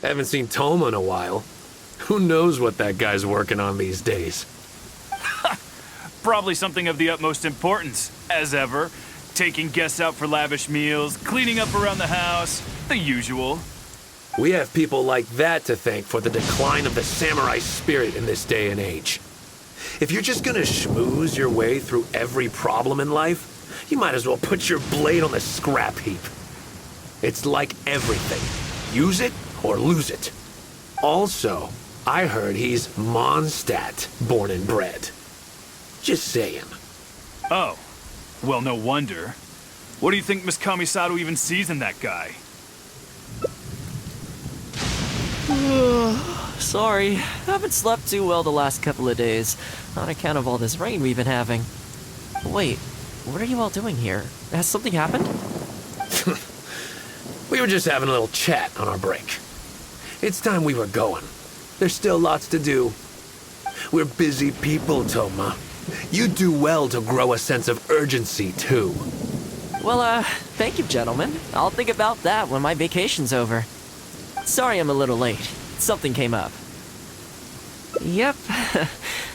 Haven't seen THOMA in a while. Who knows what that guy's working on these days? Probably something of the utmost importance, as ever. Taking guests out for lavish meals, cleaning up around the house, the usual. We have people like that to thank for the decline of the samurai spirit in this day and age. If you're just gonna schmooze your way through every problem in life, you might as well put your blade on the scrap heap. It's like everything. Use it or lose it. Also, I heard he's Mondstadt born and bred. Just saying. Oh, well, no wonder. What do you think Miss Kamisato even sees in that guy? Sorry, haven't slept too well the last couple of days, on account of all this rain we've been having. Wait, what are you all doing here? Has something happened? We were just having a little chat on our break. It's time we were going. There's still lots to do. We're busy people, THOMA. You do well to grow a sense of urgency, too. Well, thank you, gentlemen. I'll think about that when my vacation's over. Sorry I'm a little late. Something came up. Yep,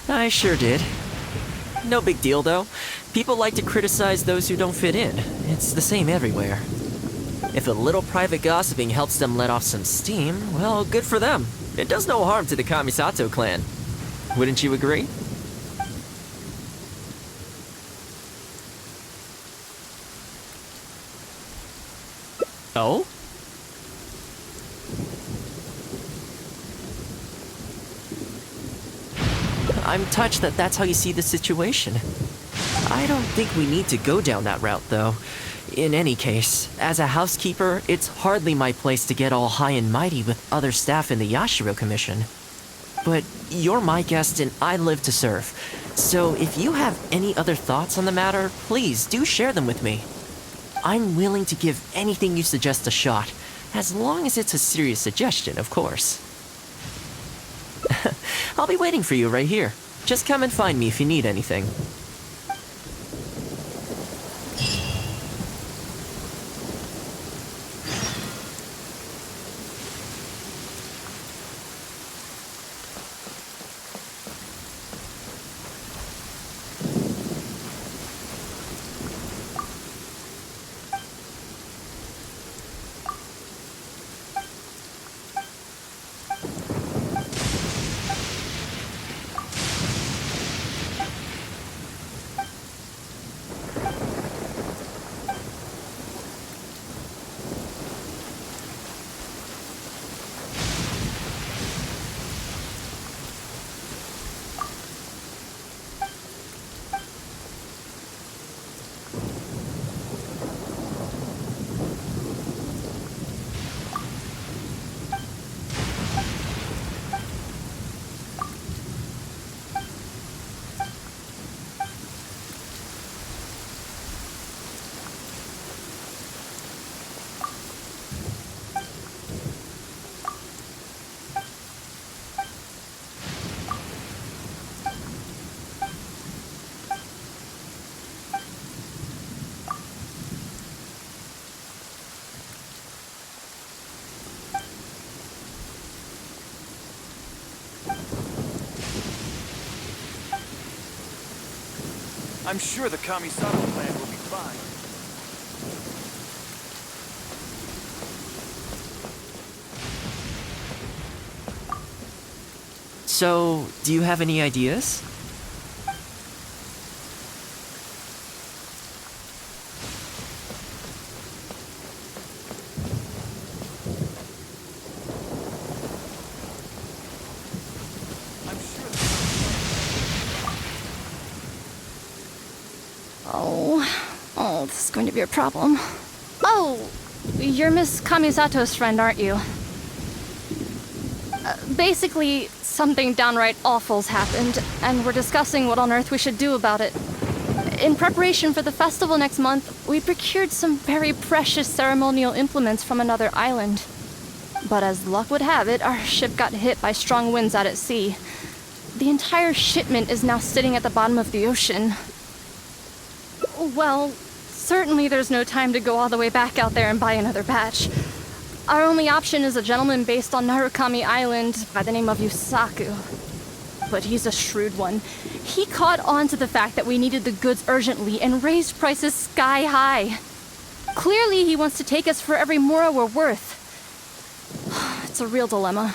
I sure did. No big deal, though. People like to criticize those who don't fit in. It's the same everywhere. If a little private gossiping helps them let off some steam, well, good for them. It does no harm to the Kamisato clan. Wouldn't you agree? Oh? I'm touched that that's how you see the situation. I don't think we need to go down that route, though. In any case, as a housekeeper, it's hardly my place to get all high and mighty with other staff in the Yashiro Commission. But you're my guest and I live to serve. So if you have any other thoughts on the matter, please do share them with me. I'm willing to give anything you suggest a shot, as long as it's a serious suggestion, of course. I'll be waiting for you right here. Just come and find me if you need anything. I'm sure the Kamisato clan will be fine. So, do you have any ideas? Oh, this is going to be a problem. Oh, you're Miss Kamisato's friend, aren't you? Basically, something downright awful's happened, and we're discussing what on earth we should do about it. In preparation for the festival next month, we procured some very precious ceremonial implements from another island. But as luck would have it, our ship got hit by strong winds out at sea. The entire shipment is now sitting at the bottom of the ocean. Well, certainly there's no time to go all the way back out there and buy another batch. Our only option is a gentleman based on Narukami Island by the name of Yusaku. But he's a shrewd one. He caught on to the fact that we needed the goods urgently and raised prices sky high. Clearly, he wants to take us for every mora we're worth. It's a real dilemma.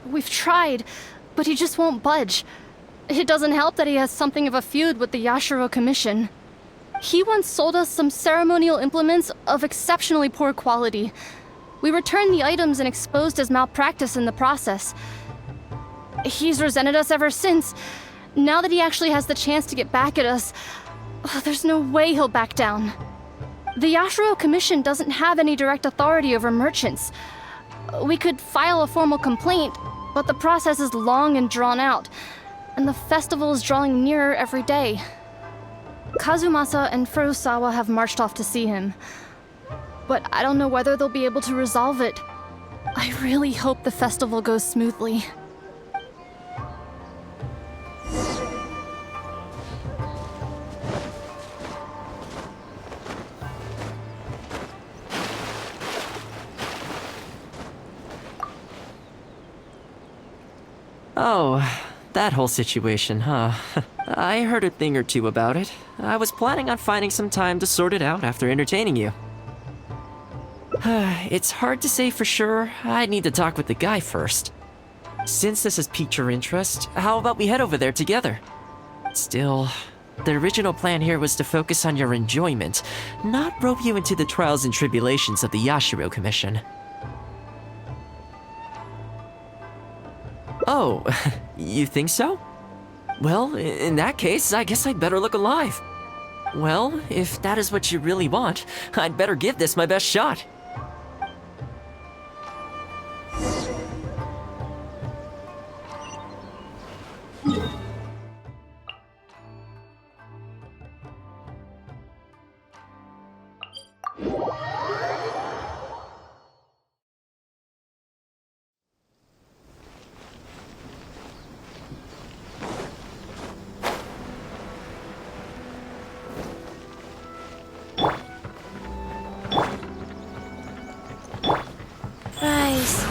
We've tried, but he just won't budge. It doesn't help that he has something of a feud with the Yashiro Commission. He once sold us some ceremonial implements of exceptionally poor quality. We returned the items and exposed his malpractice in the process. He's resented us ever since. Now that he actually has the chance to get back at us, there's no way he'll back down. The Yashiro Commission doesn't have any direct authority over merchants. We could file a formal complaint, but the process is long and drawn out, and the festival is drawing nearer every day. Kazumasa and Furusawa have marched off to see him, but I don't know whether they'll be able to resolve it. I really hope the festival goes smoothly. Oh, that whole situation, huh? I heard a thing or two about it. I was planning on finding some time to sort it out after entertaining you. It's hard to say for sure. I'd need to talk with the guy first. Since this has piqued your interest, how about we head over there together? Still, the original plan here was to focus on your enjoyment, not rope you into the trials and tribulations of the Yashiro Commission. Oh, you think so? Well, in that case, I guess I'd better look alive. Well, if that is what you really want, I'd better give this my best shot. Rise.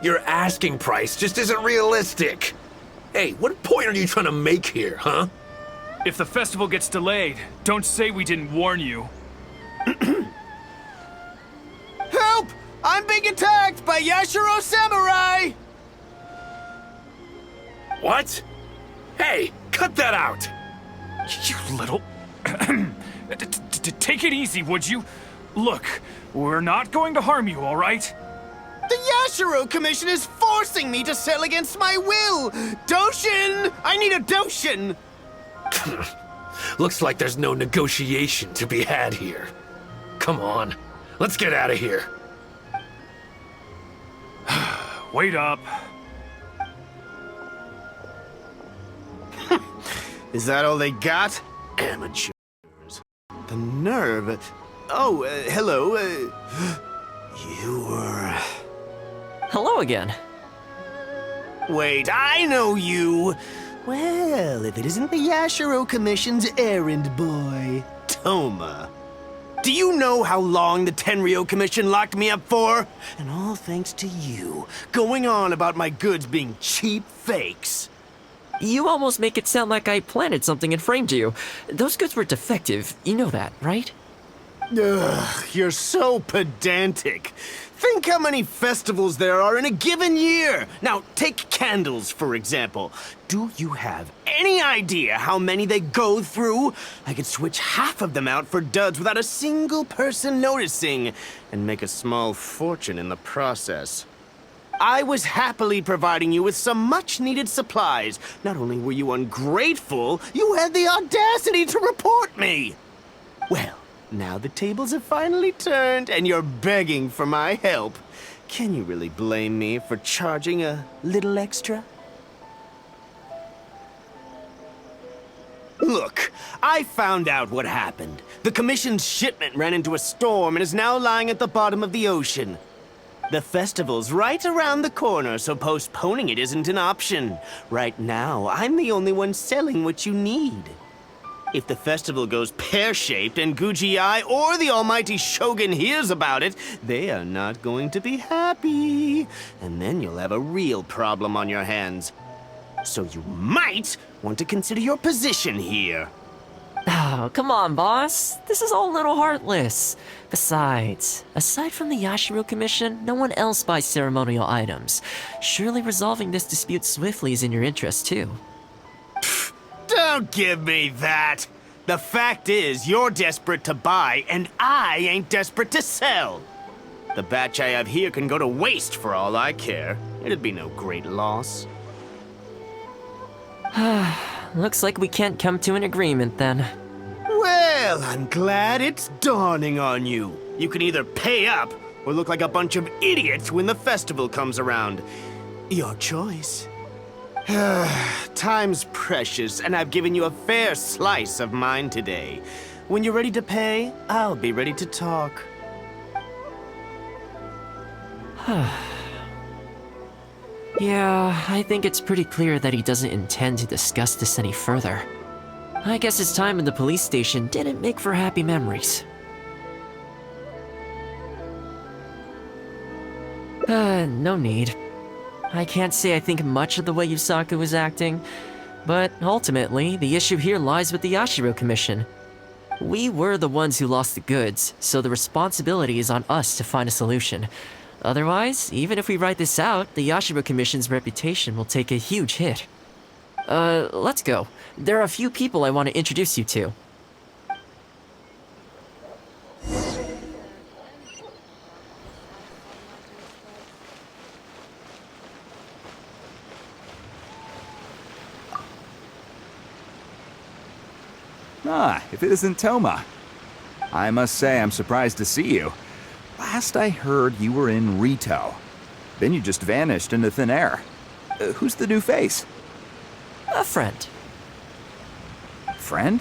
Your asking price just isn't realistic. Hey, what point are you trying to make here, huh? If the festival gets delayed, don't say we didn't warn you. Help! I'm being attacked by Yashiro Samurai! What? Hey, cut that out! You little... Take it easy, would you? Look, we're not going to harm you, all right? The Yashiro Commission is forcing me to sell against my will! Doshin! I need a Doshin! Looks like there's no negotiation to be had here. Come on, let's get out of here. Wait up. Is that all they got? Amateurs. The nerve. Oh, hello. You were... Hello again. Wait, I know you! Well, if it isn't the Yashiro Commission's errand boy, THOMA. Do you know how long the Tenryo Commission locked me up for? And all thanks to you, going on about my goods being cheap fakes. You almost make it sound like I planted something and framed you. Those goods were defective, you know that, right? Ugh, you're so pedantic. Think how many festivals there are in a given year. Now, take candles, for example. Do you have any idea how many they go through? I could switch half of them out for duds without a single person noticing, and make a small fortune in the process. I was happily providing you with some much-needed supplies. Not only were you ungrateful, you had the audacity to report me. Well, now the tables have finally turned, and you're begging for my help. Can you really blame me for charging a little extra? Look, I found out what happened. The commission's shipment ran into a storm and is now lying at the bottom of the ocean. The festival's right around the corner, so postponing it isn't an option. Right now, I'm the only one selling what you need. If the festival goes pear-shaped and Guji-ai or the almighty Shogun hears about it, they are not going to be happy. And then you'll have a real problem on your hands. So you might want to consider your position here. Oh, come on, boss. This is all a little heartless. Besides, aside from the Yashiro Commission, no one else buys ceremonial items. Surely resolving this dispute swiftly is in your interest, too. Don't give me that. The fact is, you're desperate to buy, and I ain't desperate to sell. The batch I have here can go to waste for all I care. It'd be no great loss. Looks like we can't come to an agreement, then. Well, I'm glad it's dawning on you. You can either pay up or look like a bunch of idiots when the festival comes around. Your choice. Time's precious, and I've given you a fair slice of mine today. When you're ready to pay, I'll be ready to talk. Yeah, I think it's pretty clear that he doesn't intend to discuss this any further. I guess his time in the police station didn't make for happy memories. No need. I can't say I think much of the way Yusaku was acting, but ultimately, the issue here lies with the Yashiro Commission. We were the ones who lost the goods, so the responsibility is on us to find a solution. Otherwise, even if we write this out, the Yashiro Commission's reputation will take a huge hit. Let's go. There are a few people I want to introduce you to. Ah, if it isn't Thoma. I must say I'm surprised to see you. Last I heard, you were in Rito. Then you just vanished into thin air. Who's the new face? A friend. Friend?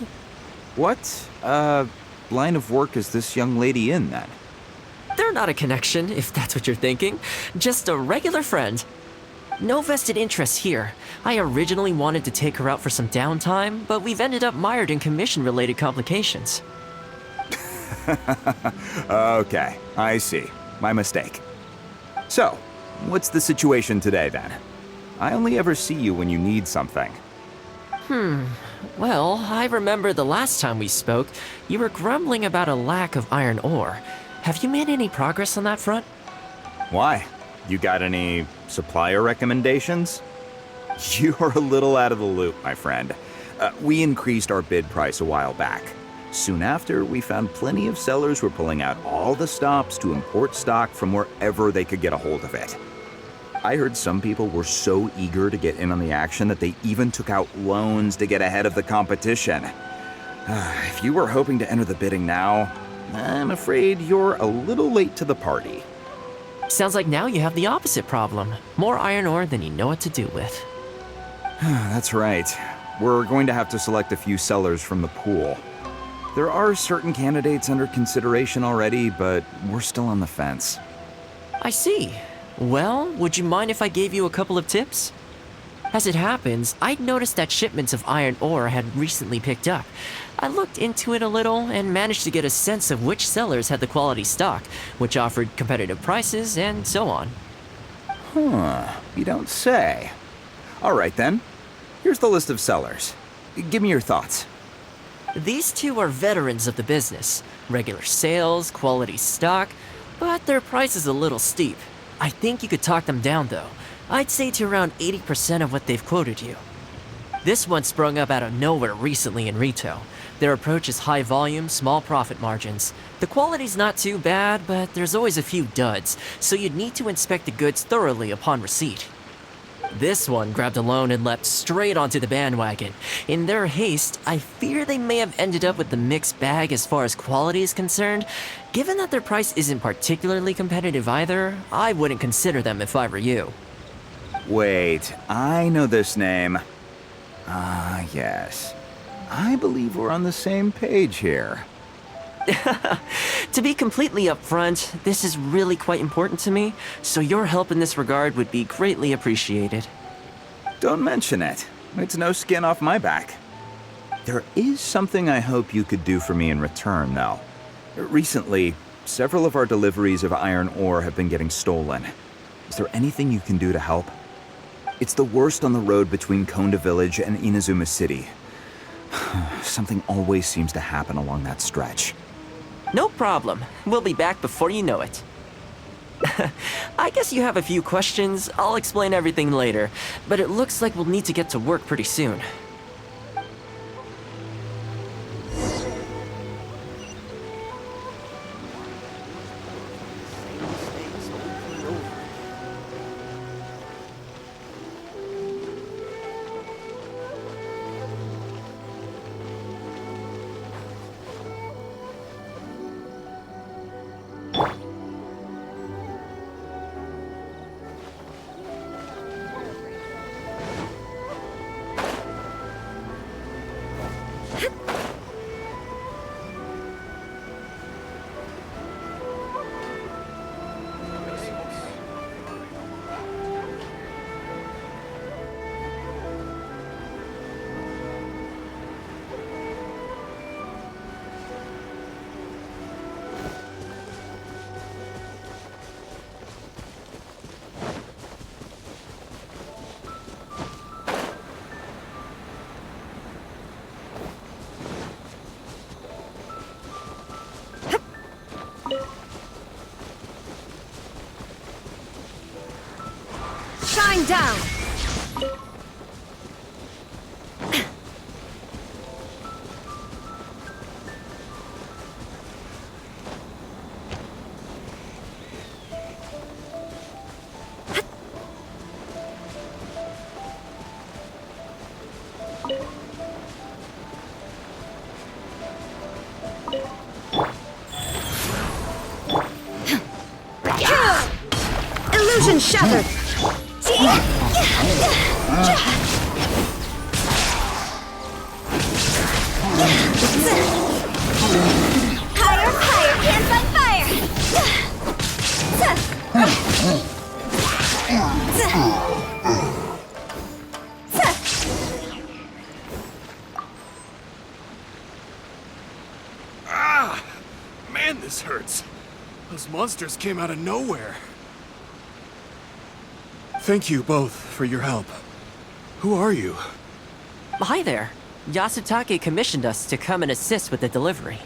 What, line of work is this young lady in, then? They're not a connection, if that's what you're thinking. Just a regular friend. No vested interest here. I originally wanted to take her out for some downtime, but we've ended up mired in commission-related complications. Okay, I see. My mistake. So, what's the situation today, then? I only ever see you when you need something. Well, I remember the last time we spoke, you were grumbling about a lack of iron ore. Have you made any progress on that front? Why? You got any supplier recommendations? You're a little out of the loop, my friend. We increased our bid price a while back. Soon after, we found plenty of sellers were pulling out all the stops to import stock from wherever they could get a hold of it. I heard some people were so eager to get in on the action that they even took out loans to get ahead of the competition. If you were hoping to enter the bidding now, I'm afraid you're a little late to the party. Sounds like now you have the opposite problem. More iron ore than you know what to do with. That's right. We're going to have to select a few sellers from the pool. There are certain candidates under consideration already, but we're still on the fence. I see. Well, would you mind if I gave you a couple of tips? As it happens, I'd noticed that shipments of iron ore had recently picked up. I looked into it a little and managed to get a sense of which sellers had the quality stock, which offered competitive prices, and so on. You don't say. All right then. Here's the list of sellers. Give me your thoughts. These two are veterans of the business. Regular sales, quality stock, but their price is a little steep. I think you could talk them down though. I'd say to around 80% of what they've quoted you. This one sprung up out of nowhere recently in Rito. Their approach is high volume, small profit margins. The quality's not too bad, but there's always a few duds, so you'd need to inspect the goods thoroughly upon receipt. This one grabbed a loan and leapt straight onto the bandwagon. In their haste, I fear they may have ended up with the mixed bag as far as quality is concerned. Given that their price isn't particularly competitive either, I wouldn't consider them if I were you. Wait, I know this name. Yes. I believe we're on the same page here. To be completely upfront, this is really quite important to me, so your help in this regard would be greatly appreciated. Don't mention it. It's no skin off my back. There is something I hope you could do for me in return, though. Recently, several of our deliveries of iron ore have been getting stolen. Is there anything you can do to help? It's the worst on the road between Konda Village and Inazuma City. Something always seems to happen along that stretch. No problem. We'll be back before you know it. I guess you have a few questions. I'll explain everything later, but it looks like we'll need to get to work pretty soon. Shine down! Illusion shattered! Higher, higher, hands on fire! Ah! Man, this hurts. Those monsters came out of nowhere. Thank you both for your help. Who are you? Hi there. Yasutake commissioned us to come and assist with the delivery.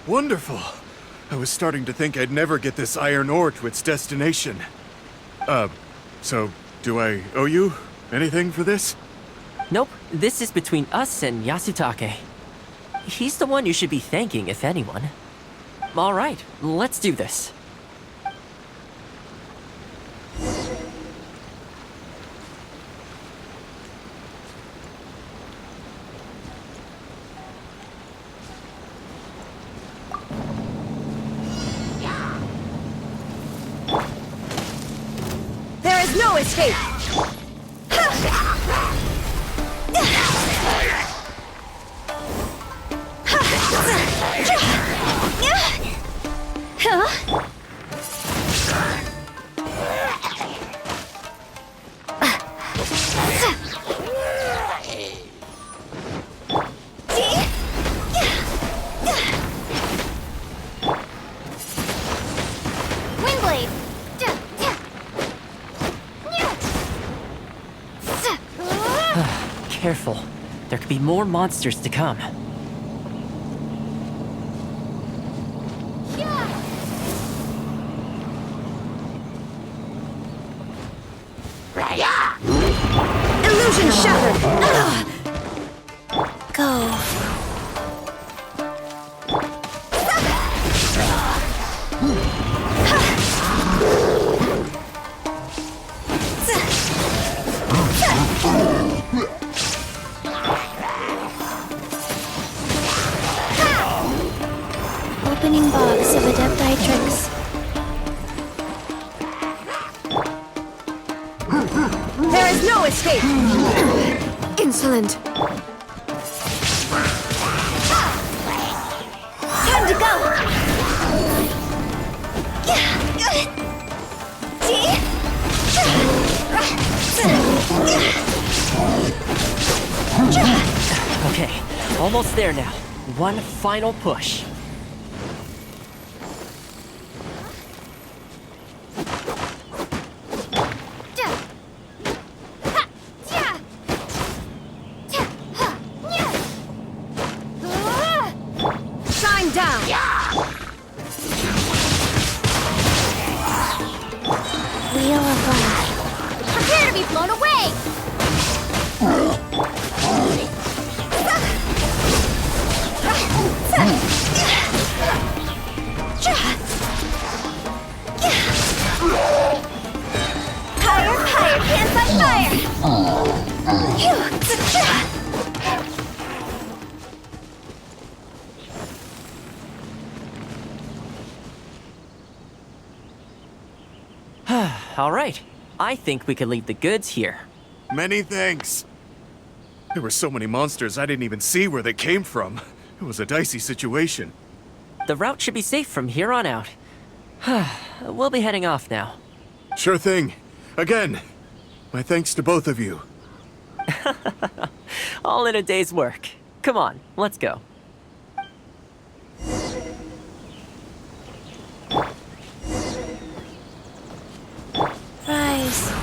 Wonderful. I was starting to think I'd never get this iron ore to its destination. So do I owe you anything for this? Nope, this is between us and Yasutake. He's the one you should be thanking, if anyone. Alright, let's do this. There is no escape! Windblade! Careful. There could be more monsters to come. Illusion shattered! Go. Opening box of Adepti tricks. There is no escape! Insolent. Time to go! Okay, almost there now. One final push. Shine down. Wheel of life. Prepare to be blown away! Higher, higher, pants on fire! All right, I think we could leave the goods here. Many thanks. There were so many monsters I didn't even see where they came from. It was a dicey situation. The route should be safe from here on out. We'll be heading off now. Sure thing. Again, my thanks to both of you. All in a day's work. Come on, let's go. Rise.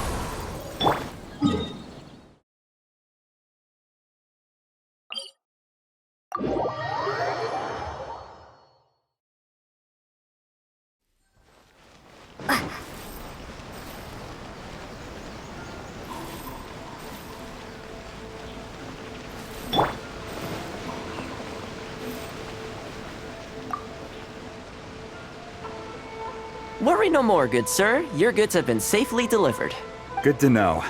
Worry no more, good sir. Your goods have been safely delivered. Good to know.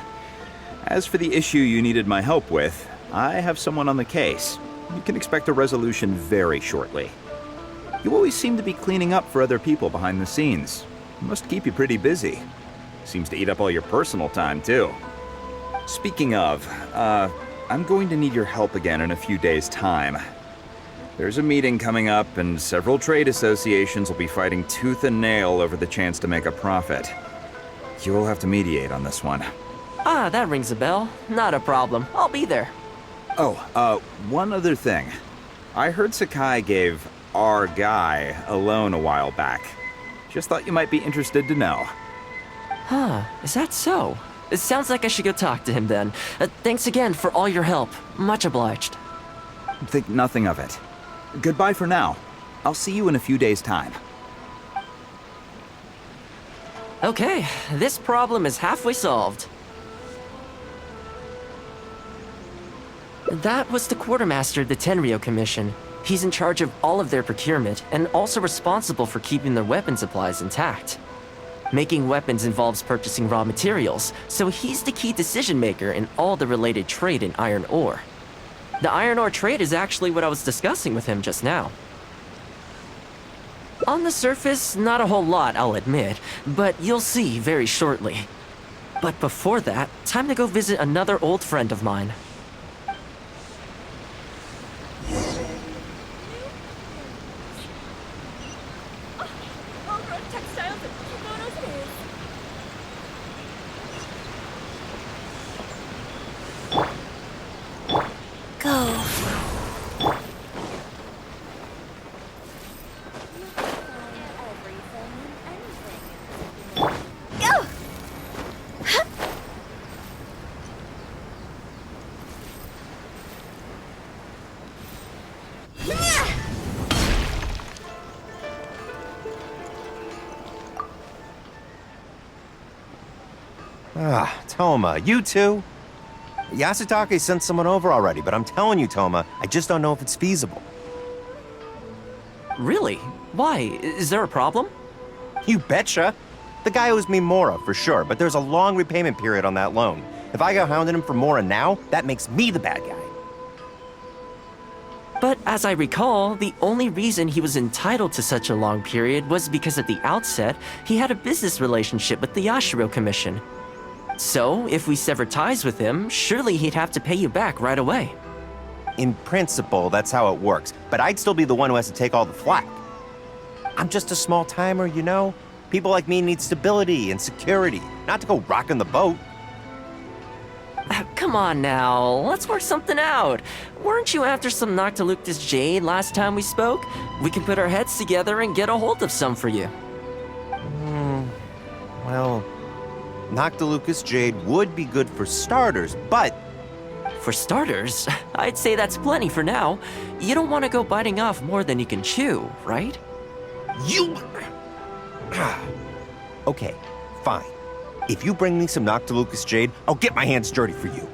As for the issue you needed my help with, I have someone on the case. You can expect a resolution very shortly. You always seem to be cleaning up for other people behind the scenes. Must keep you pretty busy. Seems to eat up all your personal time, too. Speaking of, I'm going to need your help again in a few days' time. There's a meeting coming up, and several trade associations will be fighting tooth and nail over the chance to make a profit. You'll have to mediate on this one. Ah, that rings a bell. Not a problem. I'll be there. Oh, one other thing. I heard Sakai gave our guy a loan a while back. Just thought you might be interested to know. Huh, is that so? It sounds like I should go talk to him then. Thanks again for all your help. Much obliged. Think nothing of it. Goodbye for now. I'll see you in a few days' time. Okay, this problem is halfway solved. That was the quartermaster of the Tenryo Commission. He's in charge of all of their procurement, and also responsible for keeping their weapon supplies intact. Making weapons involves purchasing raw materials, so he's the key decision maker in all the related trade in iron ore. The iron ore trade is actually what I was discussing with him just now. On the surface, not a whole lot, I'll admit, but you'll see very shortly. But before that, time to go visit another old friend of mine. Go. Go! Ah, Thoma, you too? Yasutake sent someone over already, but I'm telling you, Thoma, I just don't know if it's feasible. Really? Why? Is there a problem? You betcha! The guy owes me Mora, for sure, but there's a long repayment period on that loan. If I go hounding him for Mora now, that makes me the bad guy. But as I recall, the only reason he was entitled to such a long period was because at the outset, he had a business relationship with the Yashiro Commission. So, if we sever ties with him, surely he'd have to pay you back right away. In principle, that's how it works, but I'd still be the one who has to take all the flack. I'm just a small timer, you know? People like me need stability and security, not to go rocking the boat. Come on now, let's work something out. Weren't you after some Noctilucous jade last time we spoke? We can put our heads together and get a hold of some for you. Well, Noctilucous jade would be good for starters, but... For starters, I'd say that's plenty for now. You don't want to go biting off more than you can chew, right? You... Okay, fine. If you bring me some Noctilucous jade, I'll get my hands dirty for you.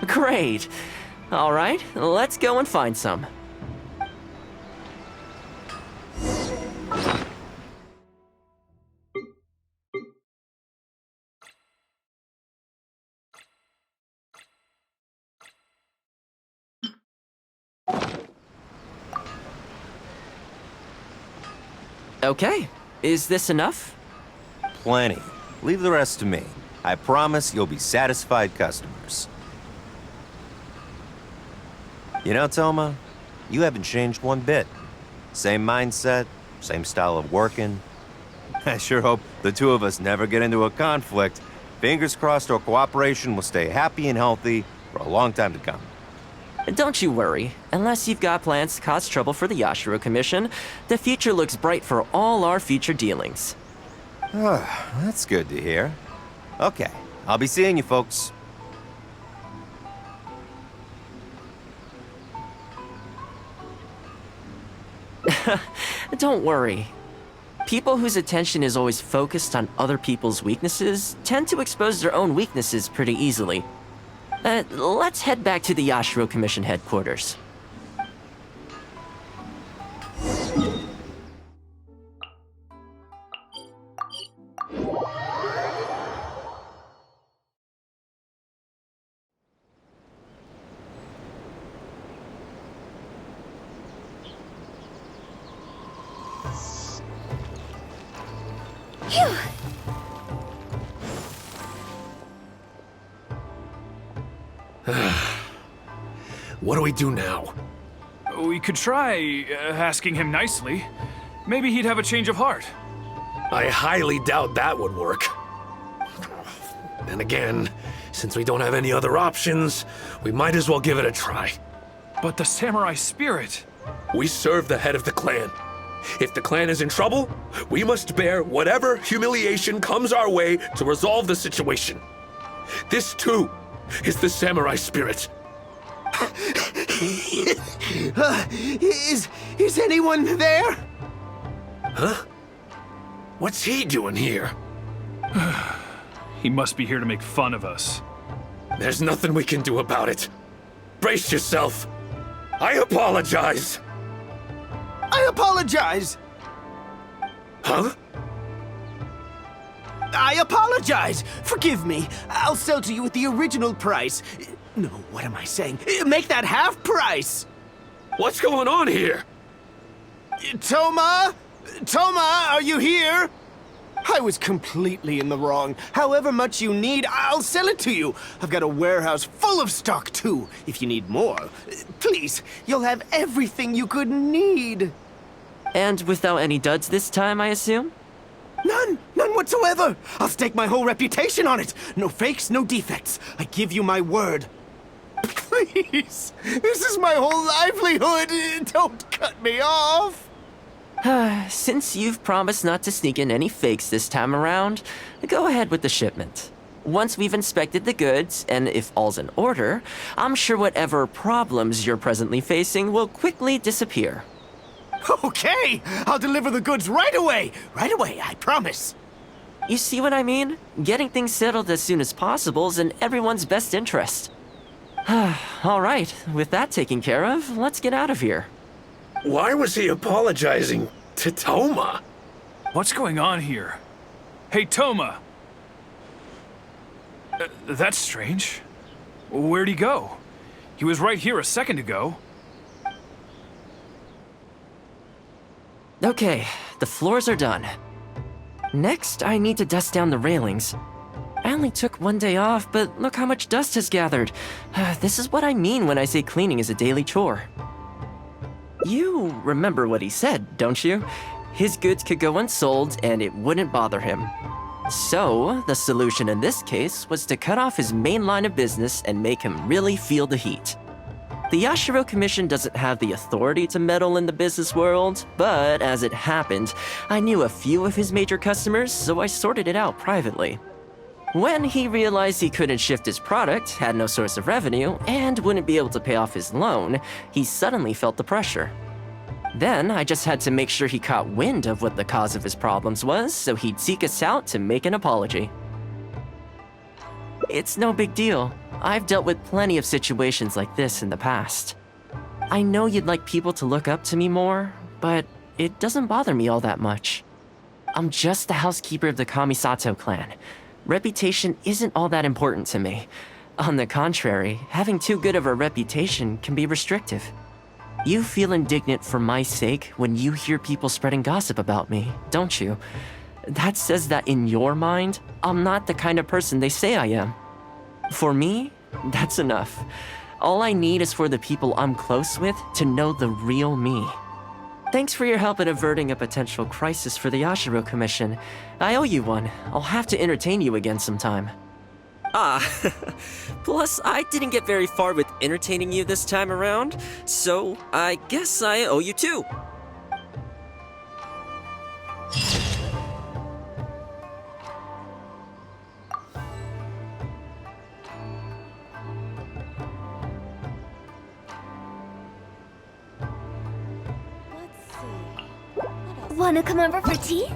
Great. All right, let's go and find some. Okay, is this enough? Plenty. Leave the rest to me. I promise you'll be satisfied customers. You know, Thoma, you haven't changed one bit. Same mindset, same style of working. I sure hope the two of us never get into a conflict. Fingers crossed our cooperation will stay happy and healthy for a long time to come. Don't you worry. Unless you've got plans to cause trouble for the Yashiro Commission, the future looks bright for all our future dealings. That's good to hear. Okay, I'll be seeing you folks. Don't worry. People whose attention is always focused on other people's weaknesses tend to expose their own weaknesses pretty easily. Let's head back to the Yashiro Commission headquarters. What do we do now? We could try asking him nicely. Maybe he'd have a change of heart. I highly doubt that would work. Then again, since we don't have any other options, we might as well give it a try. But the samurai spirit... We serve the head of the clan. If the clan is in trouble, we must bear whatever humiliation comes our way to resolve the situation. This, too, is the samurai spirit. Is anyone there? Huh? What's he doing here? He must be here to make fun of us. There's nothing we can do about it. Brace yourself. I apologize. I apologize. Huh? I apologize. Forgive me. I'll sell to you at the original price. No, what am I saying? Make that half price. What's going on here? Thoma? Thoma, are you here? I was completely in the wrong. However much you need, I'll sell it to you. I've got a warehouse full of stock, too, if you need more. Please, you'll have everything you could need. And without any duds this time, I assume? None whatsoever. I'll stake my whole reputation on it. No fakes, no defects. I give you my word. Please, this is my whole livelihood. Don't cut me off. Since you've promised not to sneak in any fakes this time around, go ahead with the shipment. Once we've inspected the goods, and if all's in order, I'm sure whatever problems you're presently facing will quickly disappear. Okay, I'll deliver the goods right away. Right away, I promise. You see what I mean? Getting things settled as soon as possible is in everyone's best interest. All right, with that taken care of, let's get out of here. Why was he apologizing to Thoma? What's going on here? Hey, Thoma! That's strange. Where'd he go? He was right here a second ago. Okay, the floors are done. Next, I need to dust down the railings. I only took one day off, but look how much dust has gathered. This is what I mean when I say cleaning is a daily chore. You remember what he said, don't you? His goods could go unsold and it wouldn't bother him. So, the solution in this case was to cut off his main line of business and make him really feel the heat. The Yashiro Commission doesn't have the authority to meddle in the business world, but as it happened, I knew a few of his major customers, so I sorted it out privately. When he realized he couldn't shift his product, had no source of revenue, and wouldn't be able to pay off his loan, he suddenly felt the pressure. Then I just had to make sure he caught wind of what the cause of his problems was, so he'd seek us out to make an apology. It's no big deal. I've dealt with plenty of situations like this in the past. I know you'd like people to look up to me more, but it doesn't bother me all that much. I'm just the housekeeper of the Kamisato clan. Reputation isn't all that important to me. On the contrary, having too good of a reputation can be restrictive. You feel indignant for my sake when you hear people spreading gossip about me, don't you? That says that in your mind, I'm not the kind of person they say I am. For me, that's enough. All I need is for the people I'm close with to know the real me. Thanks for your help in averting a potential crisis for the Yashiro Commission. I owe you one. I'll have to entertain you again sometime. Plus, I didn't get very far with entertaining you this time around, so I guess I owe you too. Wanna come over for tea?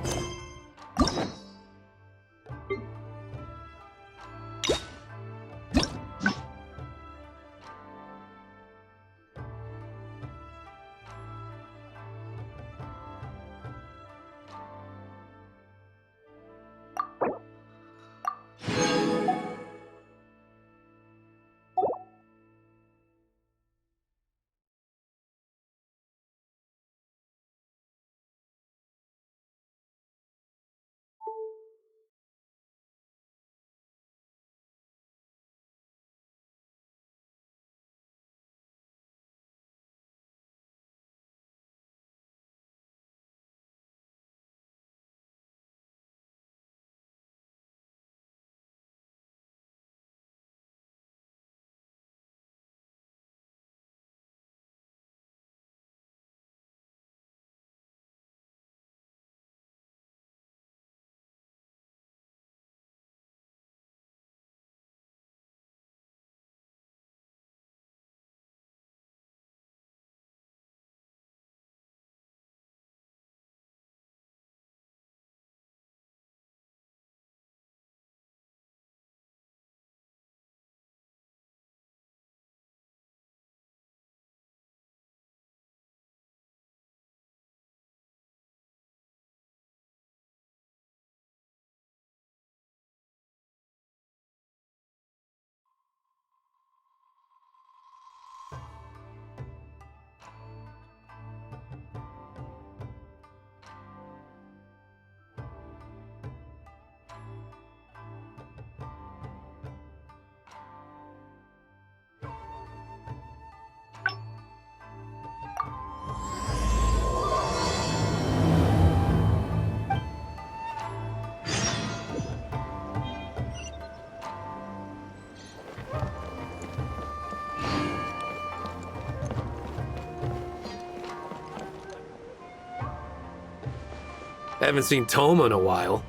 Haven't seen Thoma in a while.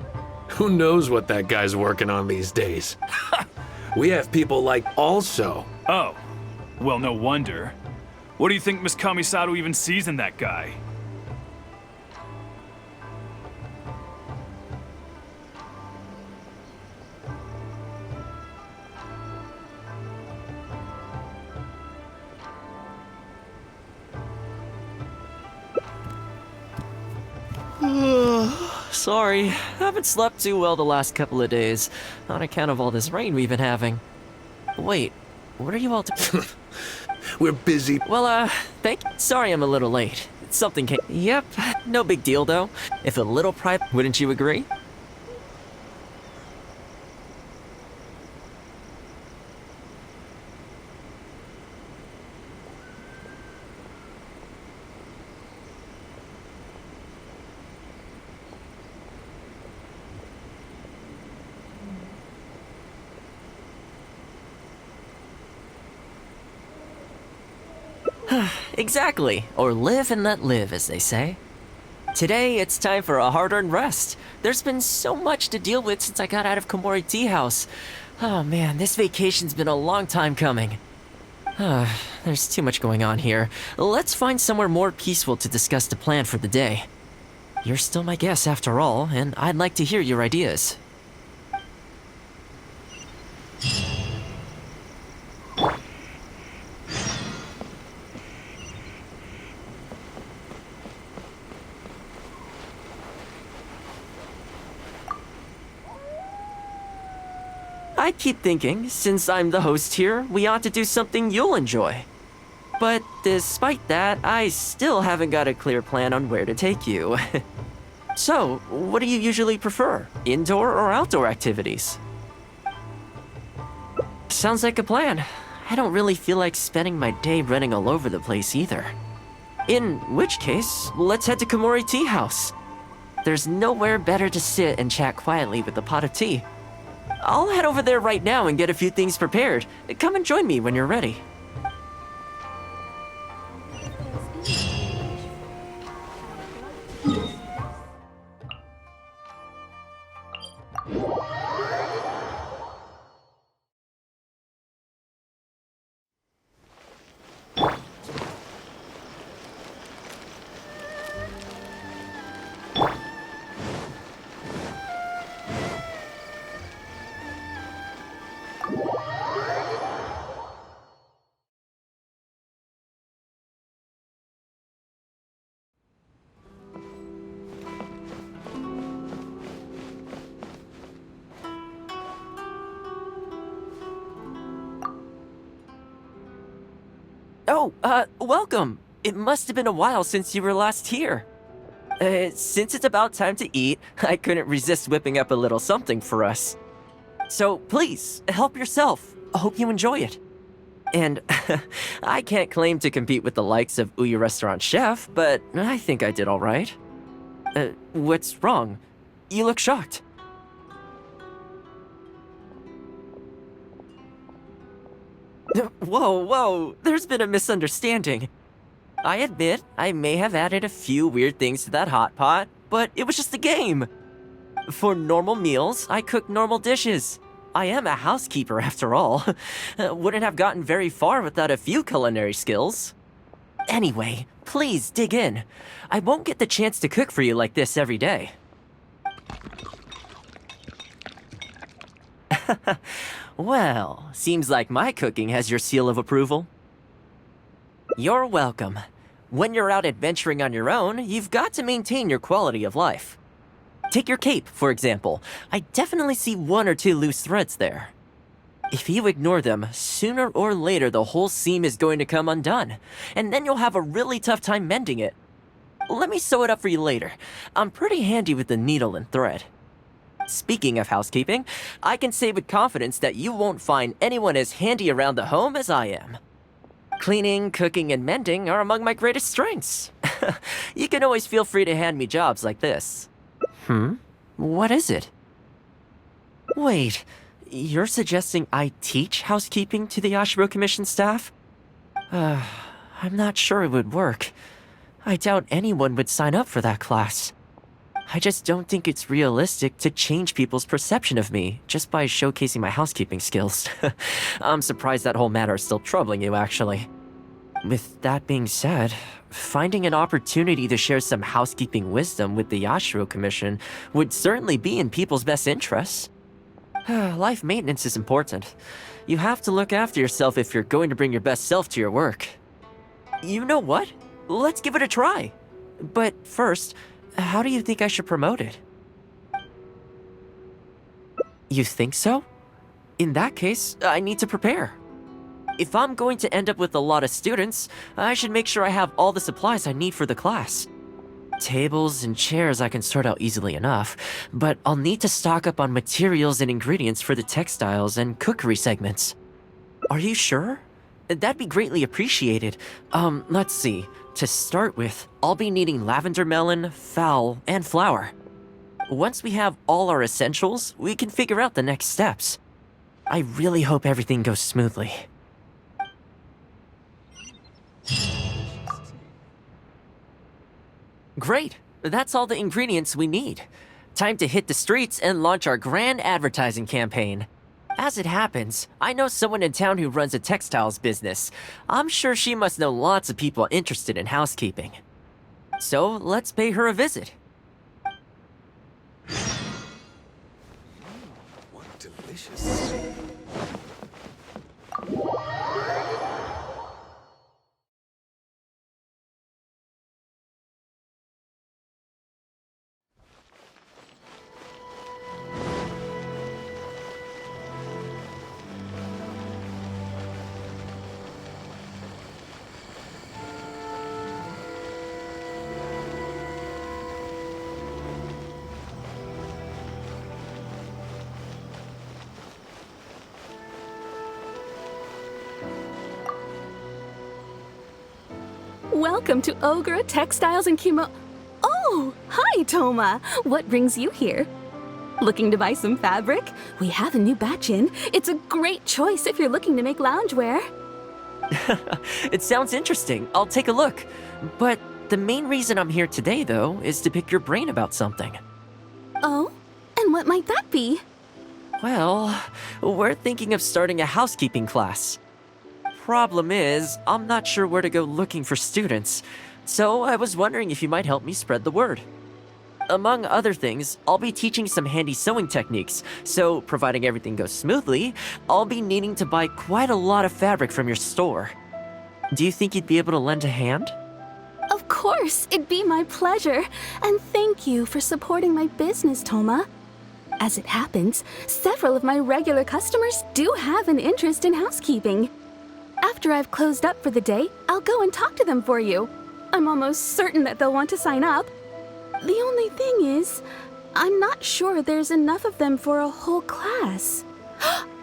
Who knows what that guy's working on these days? We have people like also. Oh, well, no wonder. What do you think Miss Kamisato even sees in that guy? Sorry, haven't slept too well the last couple of days, on account of all this rain we've been having. Wait, what are you all doing? We're busy. Well, sorry I'm a little late. Something came. Yep, no big deal though. If a little private, wouldn't you agree? Exactly, or live and let live, as they say. Today, it's time for a hard-earned rest. There's been so much to deal with since I got out of Komori Tea House. Oh man, this vacation's been a long time coming. There's too much going on here. Let's find somewhere more peaceful to discuss the plan for the day. You're still my guest after all, and I'd like to hear your ideas. I keep thinking, since I'm the host here, we ought to do something you'll enjoy. But despite that, I still haven't got a clear plan on where to take you. So, what do you usually prefer? Indoor or outdoor activities? Sounds like a plan. I don't really feel like spending my day running all over the place either. In which case, let's head to Komori Tea House. There's nowhere better to sit and chat quietly with a pot of tea. I'll head over there right now and get a few things prepared. Come and join me when you're ready. Oh, welcome. It must have been a while since you were last here. Since it's about time to eat, I couldn't resist whipping up a little something for us. So please, help yourself. I hope you enjoy it. And I can't claim to compete with the likes of Uyu Restaurant Chef, but I think I did all right. What's wrong? You look shocked. Whoa, there's been a misunderstanding. I admit, I may have added a few weird things to that hot pot, but it was just a game. For normal meals, I cook normal dishes. I am a housekeeper after all. Wouldn't have gotten very far without a few culinary skills. Anyway, please dig in. I won't get the chance to cook for you like this every day. Well, seems like my cooking has your seal of approval. You're welcome. When you're out adventuring on your own, you've got to maintain your quality of life. Take your cape, for example. I definitely see one or two loose threads there. If you ignore them, sooner or later the whole seam is going to come undone, and then you'll have a really tough time mending it. Let me sew it up for you later. I'm pretty handy with the needle and thread. Speaking of housekeeping, I can say with confidence that you won't find anyone as handy around the home as I am. Cleaning, cooking, and mending are among my greatest strengths. You can always feel free to hand me jobs like this. What is it? Wait, you're suggesting I teach housekeeping to the Yashiro Commission staff? I'm not sure it would work. I doubt anyone would sign up for that class. I just don't think it's realistic to change people's perception of me just by showcasing my housekeeping skills. I'm surprised that whole matter is still troubling you, actually. With that being said, finding an opportunity to share some housekeeping wisdom with the Yashiro Commission would certainly be in people's best interests. Life maintenance is important. You have to look after yourself if you're going to bring your best self to your work. You know what? Let's give it a try. But first, how do you think I should promote it? You think so? In that case, I need to prepare. If I'm going to end up with a lot of students, I should make sure I have all the supplies I need for the class. Tables and chairs I can sort out easily enough, but I'll need to stock up on materials and ingredients for the textiles and cookery segments. Are you sure? That'd be greatly appreciated. Let's see. To start with, I'll be needing lavender melon, fowl, and flour. Once we have all our essentials, we can figure out the next steps. I really hope everything goes smoothly. Great. That's all the ingredients we need. Time to hit the streets and launch our grand advertising campaign. As it happens, I know someone in town who runs a textiles business. I'm sure she must know lots of people interested in housekeeping. So let's pay her a visit. What delicious. Welcome to Ogre Textiles and Oh, hi, Thoma. What brings you here? Looking to buy some fabric? We have a new batch in. It's a great choice if you're looking to make loungewear. It sounds interesting. I'll take a look. But the main reason I'm here today, though, is to pick your brain about something. Oh? And what might that be? Well, we're thinking of starting a housekeeping class. Problem is, I'm not sure where to go looking for students, so I was wondering if you might help me spread the word. Among other things, I'll be teaching some handy sewing techniques, so providing everything goes smoothly, I'll be needing to buy quite a lot of fabric from your store. Do you think you'd be able to lend a hand? Of course, it'd be my pleasure. And thank you for supporting my business, Thoma. As it happens, several of my regular customers do have an interest in housekeeping. After I've closed up for the day, I'll go and talk to them for you. I'm almost certain that they'll want to sign up. The only thing is, I'm not sure there's enough of them for a whole class.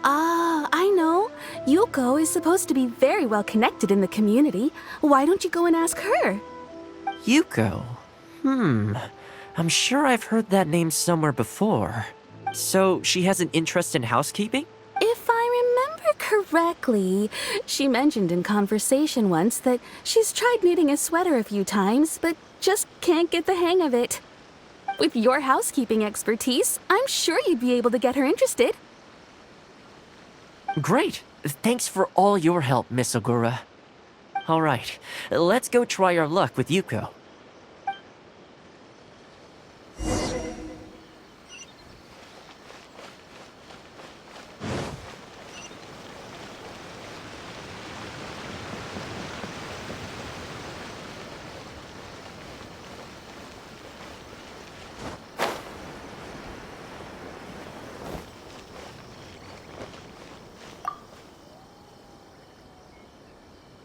Ah, I know. Yuko is supposed to be very well connected in the community. Why don't you go and ask her? Yuko? I'm sure I've heard that name somewhere before. So she has an interest in housekeeping? If I remember correctly, she mentioned in conversation once that she's tried knitting a sweater a few times, but just can't get the hang of it. With your housekeeping expertise, I'm sure you'd be able to get her interested. Great. Thanks for all your help, Miss Ogura. All right, let's go try our luck with Yuko.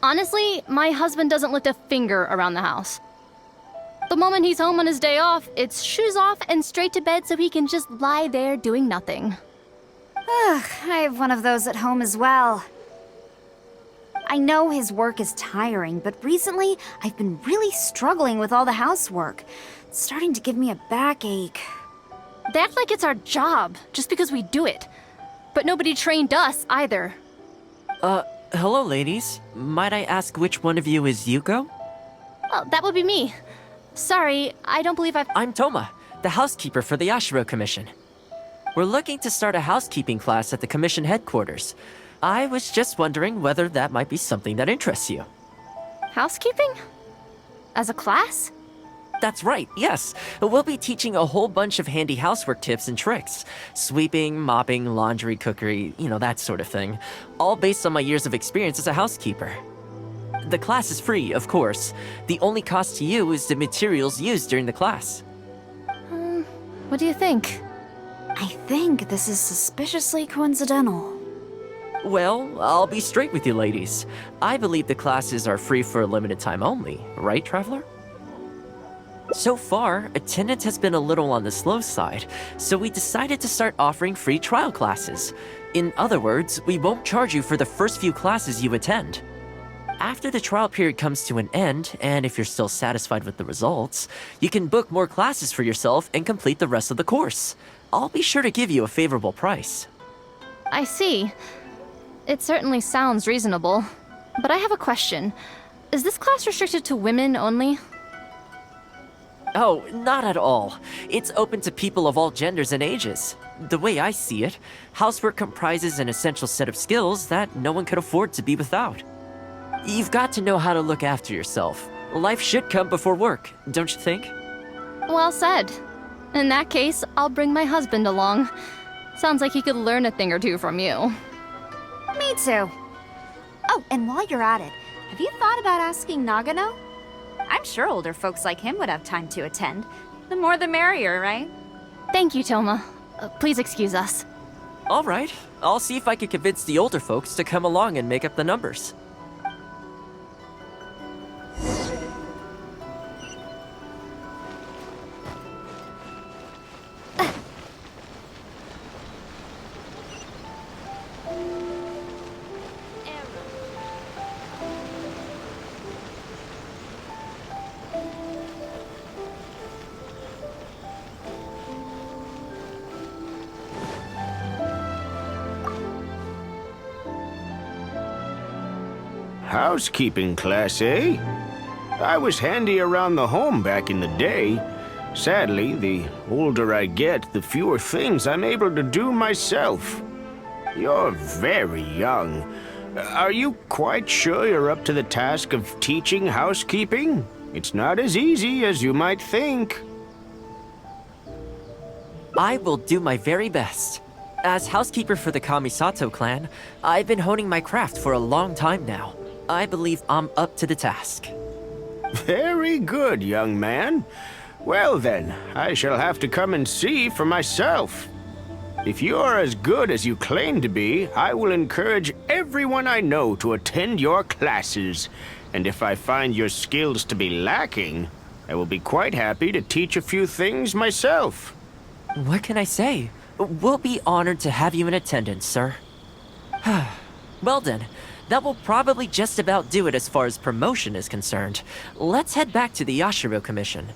Honestly, my husband doesn't lift a finger around the house. The moment he's home on his day off, it's shoes off and straight to bed so he can just lie there doing nothing. Ugh, I have one of those at home as well. I know his work is tiring, but recently I've been really struggling with all the housework. It's starting to give me a backache. They act like it's our job, just because we do it. But nobody trained us either. Hello, ladies. Might I ask which one of you is Yuko? Oh, that would be me. Sorry, I don't believe I'm Thoma, the housekeeper for the Yashiro Commission. We're looking to start a housekeeping class at the Commission headquarters. I was just wondering whether that might be something that interests you. Housekeeping? As a class? That's right, yes. We'll be teaching a whole bunch of handy housework tips and tricks. Sweeping, mopping, laundry, cookery, that sort of thing. All based on my years of experience as a housekeeper. The class is free, of course. The only cost to you is the materials used during the class. What do you think? I think this is suspiciously coincidental. Well, I'll be straight with you ladies. I believe the classes are free for a limited time only, right, Traveler? So far, attendance has been a little on the slow side, so we decided to start offering free trial classes. In other words, we won't charge you for the first few classes you attend. After the trial period comes to an end, and if you're still satisfied with the results, you can book more classes for yourself and complete the rest of the course. I'll be sure to give you a favorable price. I see. It certainly sounds reasonable. But I have a question. Is this class restricted to women only? Oh, not at all. It's open to people of all genders and ages. The way I see it, housework comprises an essential set of skills that no one could afford to be without. You've got to know how to look after yourself. Life should come before work, don't you think? Well said. In that case, I'll bring my husband along. Sounds like he could learn a thing or two from you. Me too. Oh, and while you're at it, have you thought about asking Nagano? I'm sure older folks like him would have time to attend. The more the merrier, right? Thank you, Thoma. Please excuse us. All right. I'll see if I can convince the older folks to come along and make up the numbers. Housekeeping class, eh? I was handy around the home back in the day. Sadly, the older I get, the fewer things I'm able to do myself. You're very young. Are you quite sure you're up to the task of teaching housekeeping? It's not as easy as you might think. I will do my very best. As housekeeper for the Kamisato clan, I've been honing my craft for a long time now. I believe I'm up to the task. Very good, young man. Well then, I shall have to come and see for myself. If you're as good as you claim to be, I will encourage everyone I know to attend your classes. And if I find your skills to be lacking, I will be quite happy to teach a few things myself. What can I say? We'll be honored to have you in attendance, sir. Well then, that will probably just about do it as far as promotion is concerned. Let's head back to the Yashiro Commission.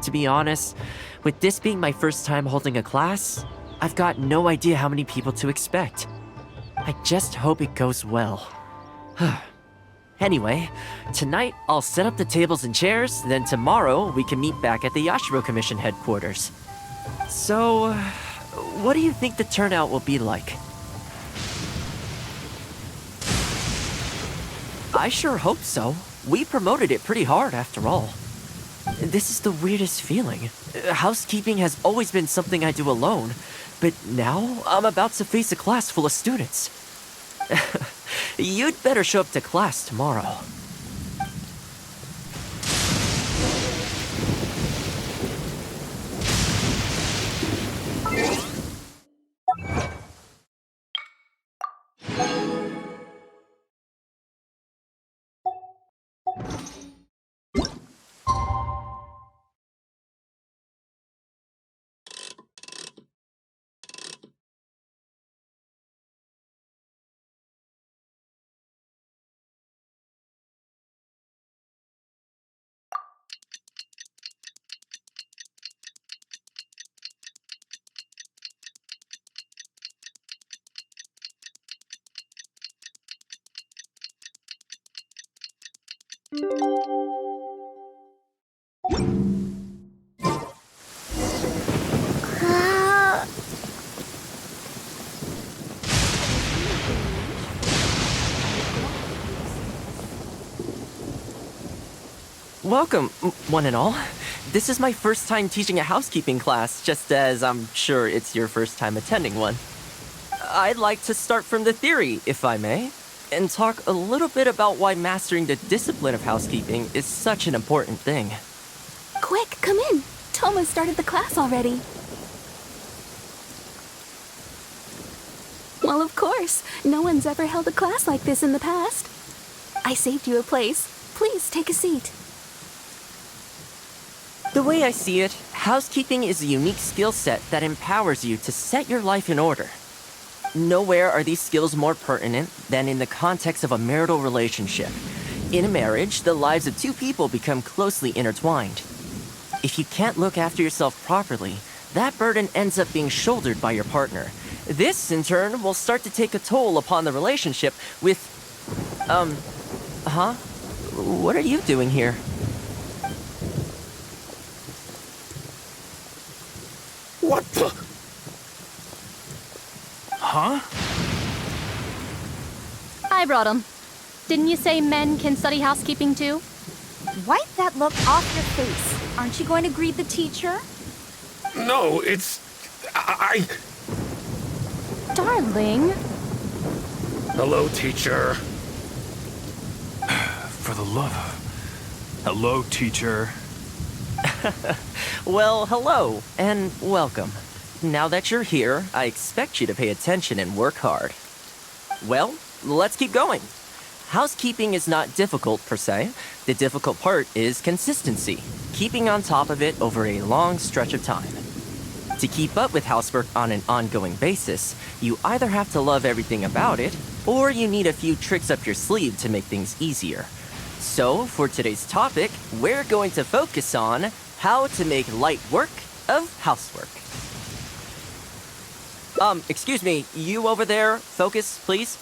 To be honest, with this being my first time holding a class, I've got no idea how many people to expect. I just hope it goes well. Anyway, tonight I'll set up the tables and chairs, then tomorrow we can meet back at the Yashiro Commission headquarters. So, what do you think the turnout will be like? I sure hope so. We promoted it pretty hard after all. This is the weirdest feeling. Housekeeping has always been something I do alone, but now I'm about to face a class full of students. You'd better show up to class tomorrow. Welcome, one and all. This is my first time teaching a housekeeping class, just as I'm sure it's your first time attending one. I'd like to start from the theory, if I may, and talk a little bit about why mastering the discipline of housekeeping is such an important thing. Quick, come in. Thoma started the class already. Well, of course. No one's ever held a class like this in the past. I saved you a place. Please take a seat. The way I see it, housekeeping is a unique skill set that empowers you to set your life in order. Nowhere are these skills more pertinent than in the context of a marital relationship. In a marriage, the lives of two people become closely intertwined. If you can't look after yourself properly, that burden ends up being shouldered by your partner. This, in turn, will start to take a toll upon the relationship with... What are you doing here? What the? Huh? I brought him. Didn't you say men can study housekeeping too? Wipe that look off your face. Aren't you going to greet the teacher? No, it's... Darling. Hello, teacher. For the love of... Hello, teacher. Well, hello, and welcome. Now that you're here, I expect you to pay attention and work hard. Well, let's keep going. Housekeeping is not difficult per se. The difficult part is consistency, keeping on top of it over a long stretch of time. To keep up with housework on an ongoing basis, you either have to love everything about it, or you need a few tricks up your sleeve to make things easier. So, for today's topic, we're going to focus on how to make light work of housework. Excuse me, you over there, focus, please.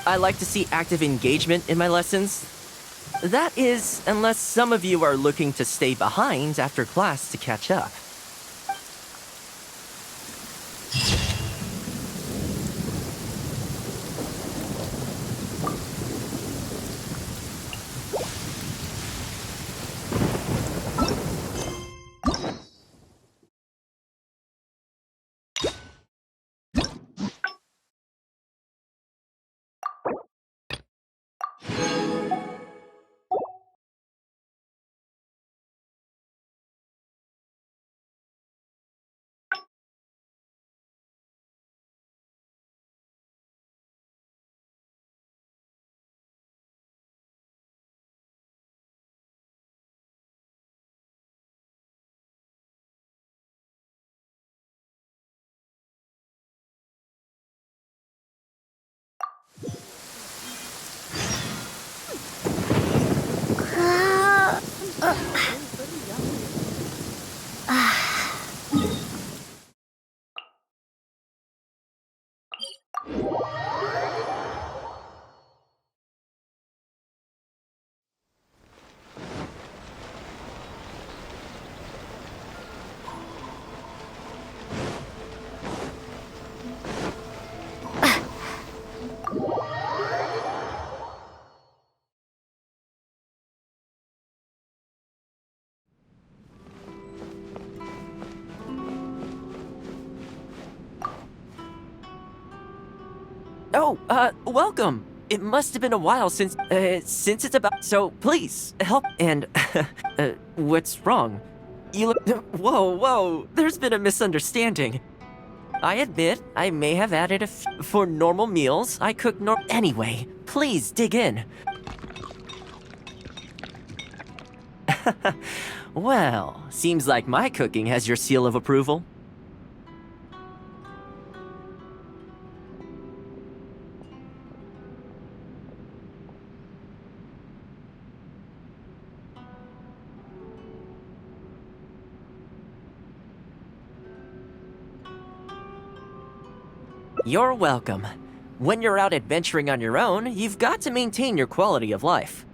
I like to see active engagement in my lessons. That is, unless some of you are looking to stay behind after class to catch up. Oh, welcome. It must have been a while since it's about... So, please, help. And, what's wrong? You look... Whoa, there's been a misunderstanding. I admit, I may have added for normal meals, I cook Anyway, please dig in. Well, seems like my cooking has your seal of approval. You're welcome. When you're out adventuring on your own, you've got to maintain your quality of life.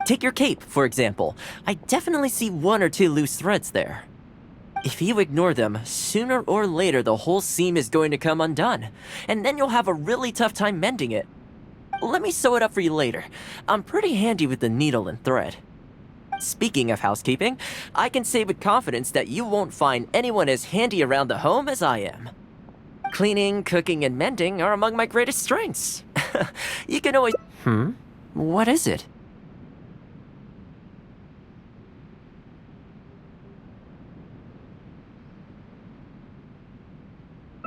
Take your cape, for example. I definitely see one or two loose threads there. If you ignore them, sooner or later the whole seam is going to come undone, and then you'll have a really tough time mending it. Let me sew it up for you later. I'm pretty handy with the needle and thread. Speaking of housekeeping, I can say with confidence that you won't find anyone as handy around the home as I am. Cleaning, cooking, and mending are among my greatest strengths. You can always... What is it?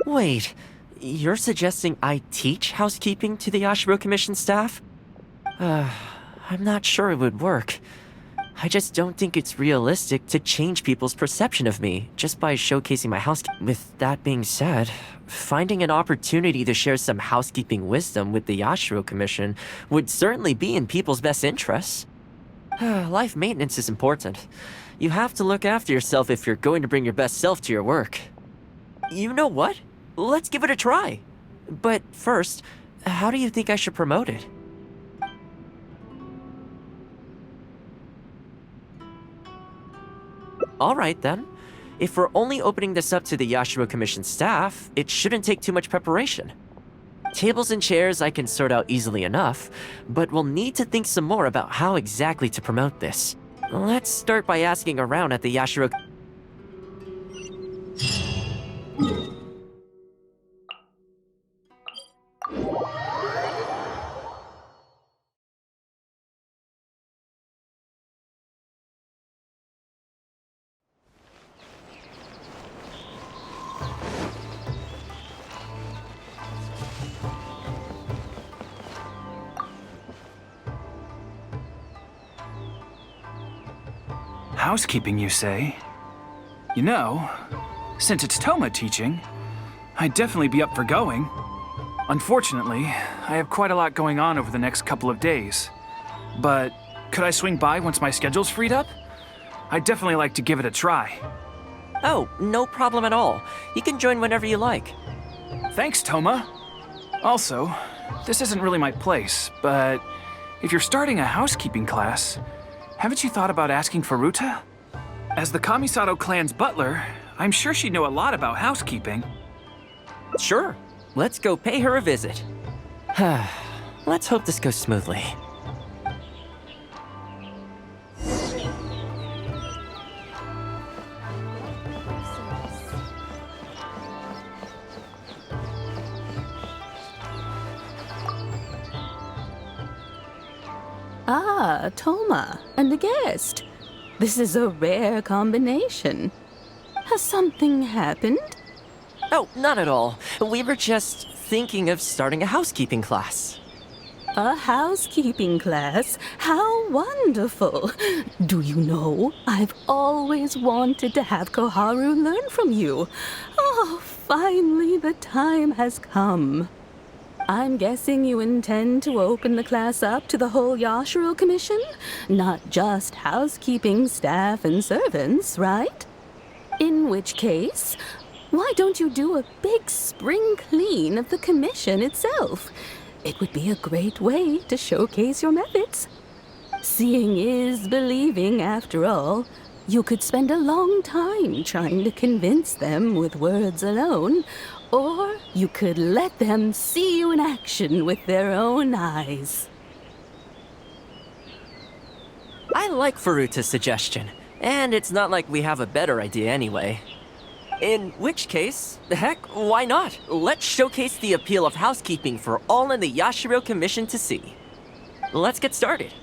Wait, you're suggesting I teach housekeeping to the Ashbro Commission staff? I'm not sure it would work. I just don't think it's realistic to change people's perception of me just by showcasing my housekeeping. With that being said, finding an opportunity to share some housekeeping wisdom with the Yashiro Commission would certainly be in people's best interests. Life maintenance is important. You have to look after yourself if you're going to bring your best self to your work. You know what? Let's give it a try. But first, how do you think I should promote it? Alright then. If we're only opening this up to the Yashiro Commission staff, it shouldn't take too much preparation. Tables and chairs I can sort out easily enough, but we'll need to think some more about how exactly to promote this. Let's start by asking around at the Yashiro... Housekeeping, you say? You know, since it's THOMA teaching, I'd definitely be up for going. Unfortunately, I have quite a lot going on over the next couple of days. But could I swing by once my schedule's freed up? I'd definitely like to give it a try. Oh, no problem at all. You can join whenever you like. Thanks, THOMA. Also, this isn't really my place, but if you're starting a housekeeping class, haven't you thought about asking Furuta? As the Kamisato clan's butler, I'm sure she'd know a lot about housekeeping. Sure. Let's go pay her a visit. Let's hope this goes smoothly. Ah, THOMA, and a guest. This is a rare combination. Has something happened? Oh, not at all. We were just thinking of starting a housekeeping class. A housekeeping class? How wonderful! Do you know, I've always wanted to have Koharu learn from you. Oh, finally the time has come. I'm guessing you intend to open the class up to the whole Yashiro Commission? Not just housekeeping staff and servants, right? In which case, why don't you do a big spring clean of the commission itself? It would be a great way to showcase your methods. Seeing is believing, after all. You could spend a long time trying to convince them with words alone, or you could let them see you in action with their own eyes. I like Furuta's suggestion, and it's not like we have a better idea anyway. In which case, heck, why not? Let's showcase the appeal of housekeeping for all in the Yashiro Commission to see. Let's get started.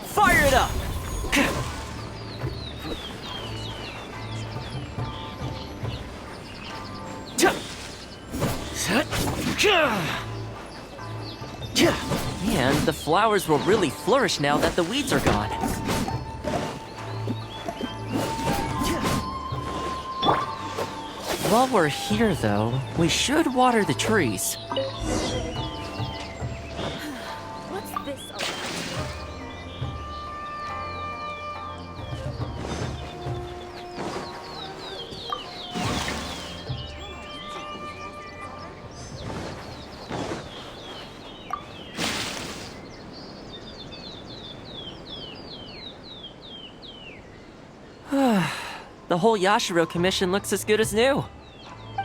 Fire it up! Man, the flowers will really flourish now that the weeds are gone. While we're here, though, we should water the trees. What's this all about? The whole Yashiro Commission looks as good as new.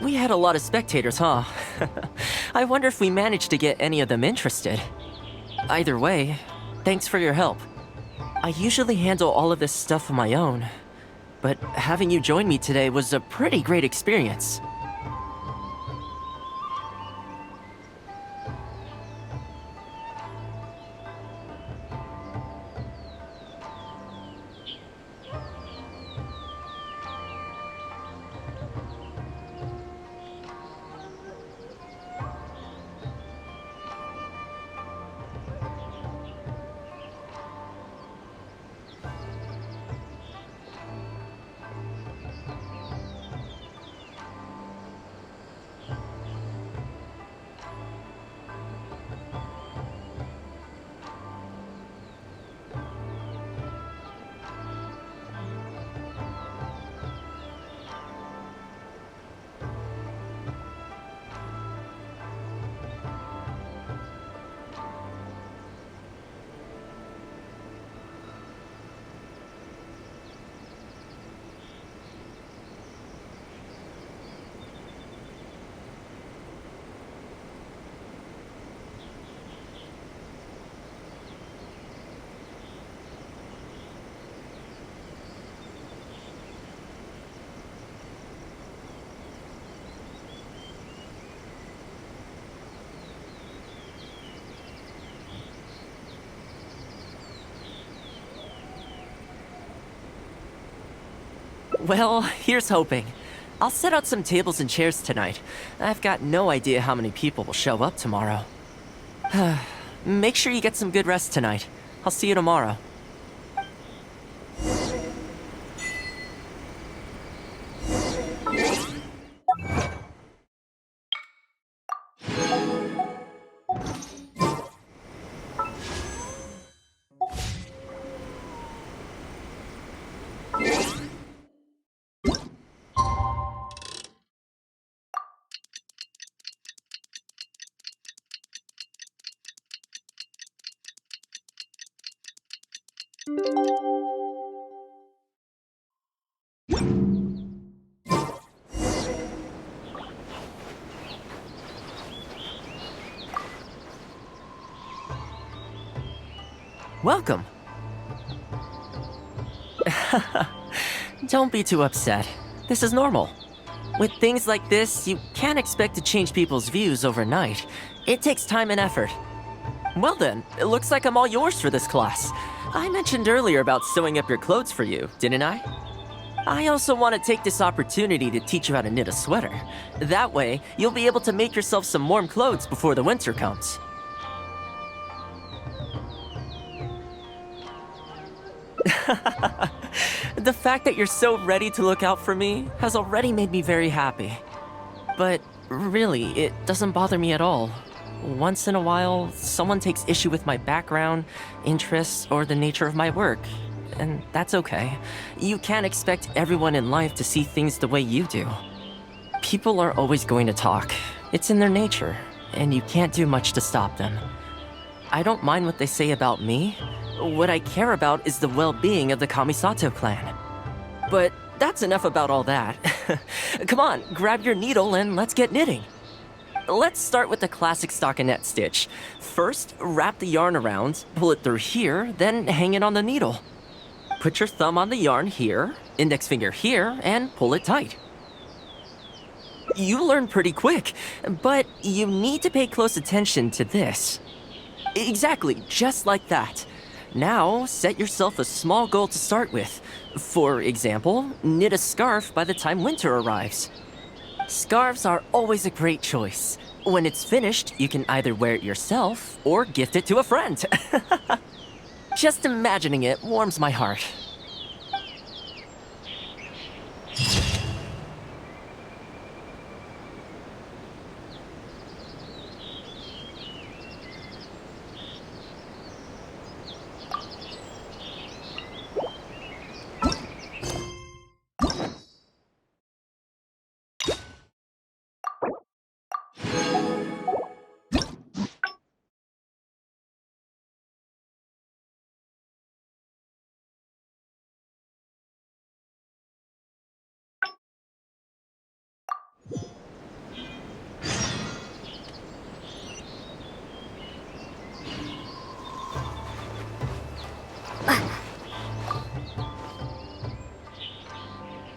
We had a lot of spectators, huh? I wonder if we managed to get any of them interested. Either way, thanks for your help. I usually handle all of this stuff on my own, but having you join me today was a pretty great experience. Well, here's hoping. I'll set out some tables and chairs tonight. I've got no idea how many people will show up tomorrow. Make sure you get some good rest tonight. I'll see you tomorrow. Welcome. Don't be too upset. This is normal. With things like this, you can't expect to change people's views overnight. It takes time and effort. Well then, it looks like I'm all yours for this class. I mentioned earlier about sewing up your clothes for you, didn't I? I also want to take this opportunity to teach you how to knit a sweater. That way, you'll be able to make yourself some warm clothes before the winter comes. The fact that you're so ready to look out for me has already made me very happy. But really, it doesn't bother me at all. Once in a while, someone takes issue with my background, interests, or the nature of my work. And that's okay. You can't expect everyone in life to see things the way you do. People are always going to talk. It's in their nature, and you can't do much to stop them. I don't mind what they say about me. What I care about is the well-being of the Kamisato clan. But that's enough about all that. Come on, grab your needle and let's get knitting. Let's start with the classic stockinette stitch. First, wrap the yarn around, pull it through here, then hang it on the needle. Put your thumb on the yarn here, index finger here, and pull it tight. You learn pretty quick, but you need to pay close attention to this. Exactly, just like that. Now, set yourself a small goal to start with. For example, knit a scarf by the time winter arrives. Scarves are always a great choice. When it's finished, you can either wear it yourself or gift it to a friend. Just imagining it warms my heart.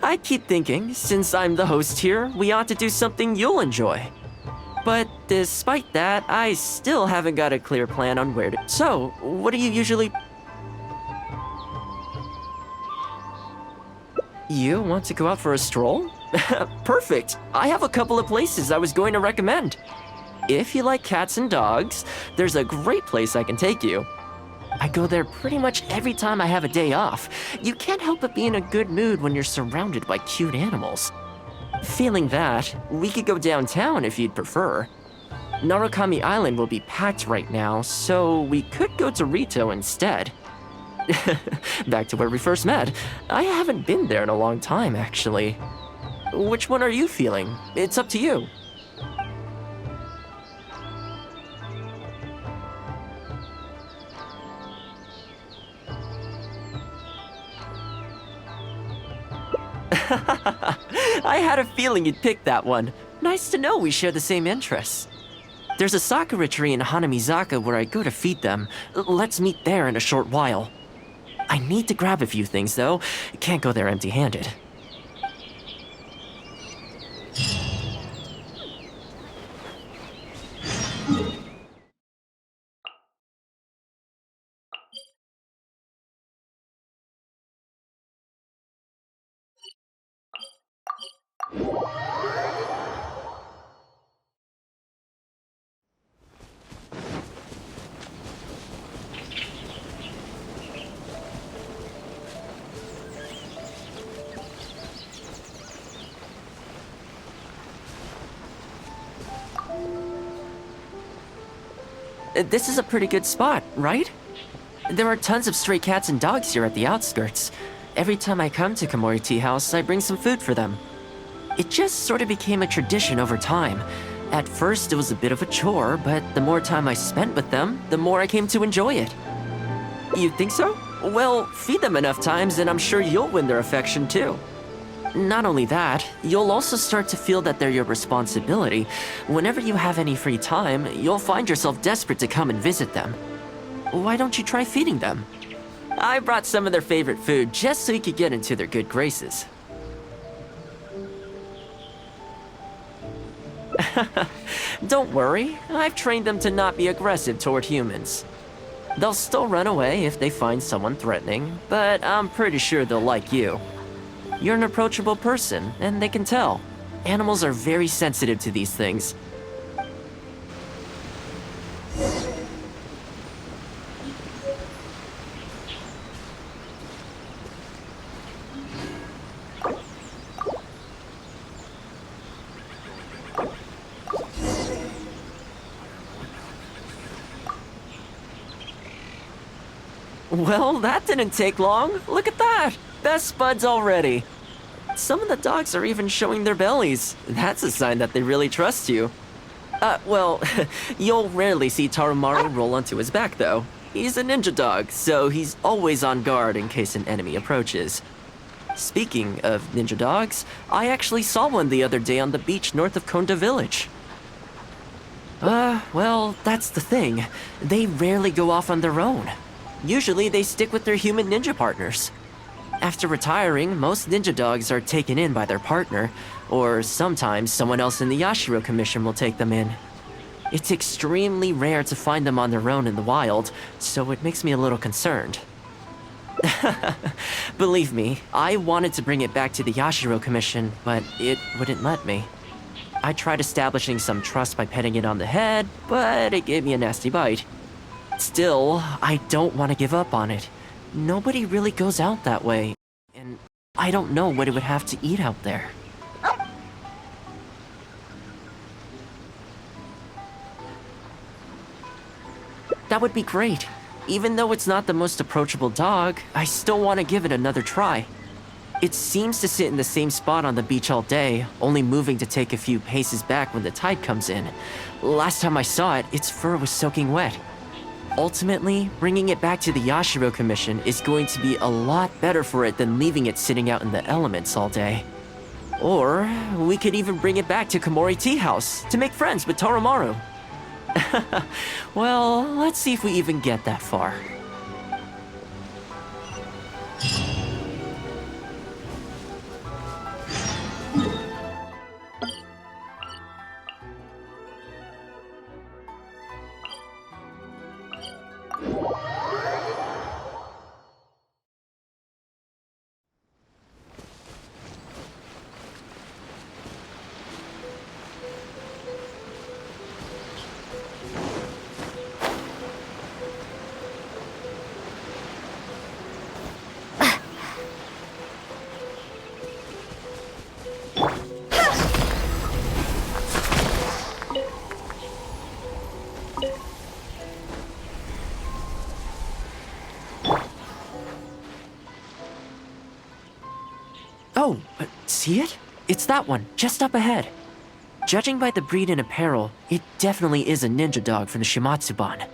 I keep thinking, since I'm the host here, we ought to do something you'll enjoy. But despite that, I still haven't got a clear plan on where to... So, what do you usually... You want to go out for a stroll? Perfect! I have a couple of places I was going to recommend. If you like cats and dogs, there's a great place I can take you. I go there pretty much every time I have a day off. You can't help but be in a good mood when you're surrounded by cute animals. Feeling that, we could go downtown if you'd prefer. Narukami Island will be packed right now, so we could go to Rito instead. Back to where we first met. I haven't been there in a long time, actually. Which one are you feeling? It's up to you. I had a feeling you'd pick that one. Nice to know we share the same interests. There's a sakura tree in Hanamizaka where I go to feed them. Let's meet there in a short while. I need to grab a few things, though. Can't go there empty-handed. This is a pretty good spot, right? There are tons of stray cats and dogs here at the outskirts. Every time I come to Komori Tea House, I bring some food for them. It just sort of became a tradition over time. At first, it was a bit of a chore, but the more time I spent with them, the more I came to enjoy it. You think so? Well, feed them enough times and I'm sure you'll win their affection too. Not only that, you'll also start to feel that they're your responsibility. Whenever you have any free time, you'll find yourself desperate to come and visit them. Why don't you try feeding them? I brought some of their favorite food just so you could get into their good graces. Don't worry, I've trained them to not be aggressive toward humans. They'll still run away if they find someone threatening, but I'm pretty sure they'll like you. You're an approachable person, and they can tell. Animals are very sensitive to these things. Well, that didn't take long. Look at that! Best buds already. Some of the dogs are even showing their bellies. That's a sign that they really trust you. Well, you'll rarely see Tarumaru roll onto his back, though. He's a ninja dog, so he's always on guard in case an enemy approaches. Speaking of ninja dogs, I actually saw one the other day on the beach north of Konda Village. Well, that's the thing. They rarely go off on their own. Usually they stick with their human ninja partners. After retiring, most ninja dogs are taken in by their partner, or sometimes someone else in the Yashiro Commission will take them in. It's extremely rare to find them on their own in the wild, so it makes me a little concerned. Believe me, I wanted to bring it back to the Yashiro Commission, but it wouldn't let me. I tried establishing some trust by petting it on the head, but it gave me a nasty bite. Still, I don't want to give up on it. Nobody really goes out that way, and I don't know what it would have to eat out there. That would be great. Even though it's not the most approachable dog, I still want to give it another try. It seems to sit in the same spot on the beach all day, only moving to take a few paces back when the tide comes in. Last time I saw it, its fur was soaking wet. Ultimately, bringing it back to the Yashiro Commission is going to be a lot better for it than leaving it sitting out in the elements all day. Or, we could even bring it back to Komori Tea House to make friends with Tarumaru. Well, let's see if we even get that far. Oh, see it? It's that one, just up ahead. Judging by the breed and apparel, it definitely is a ninja dog from the Shimatsuban.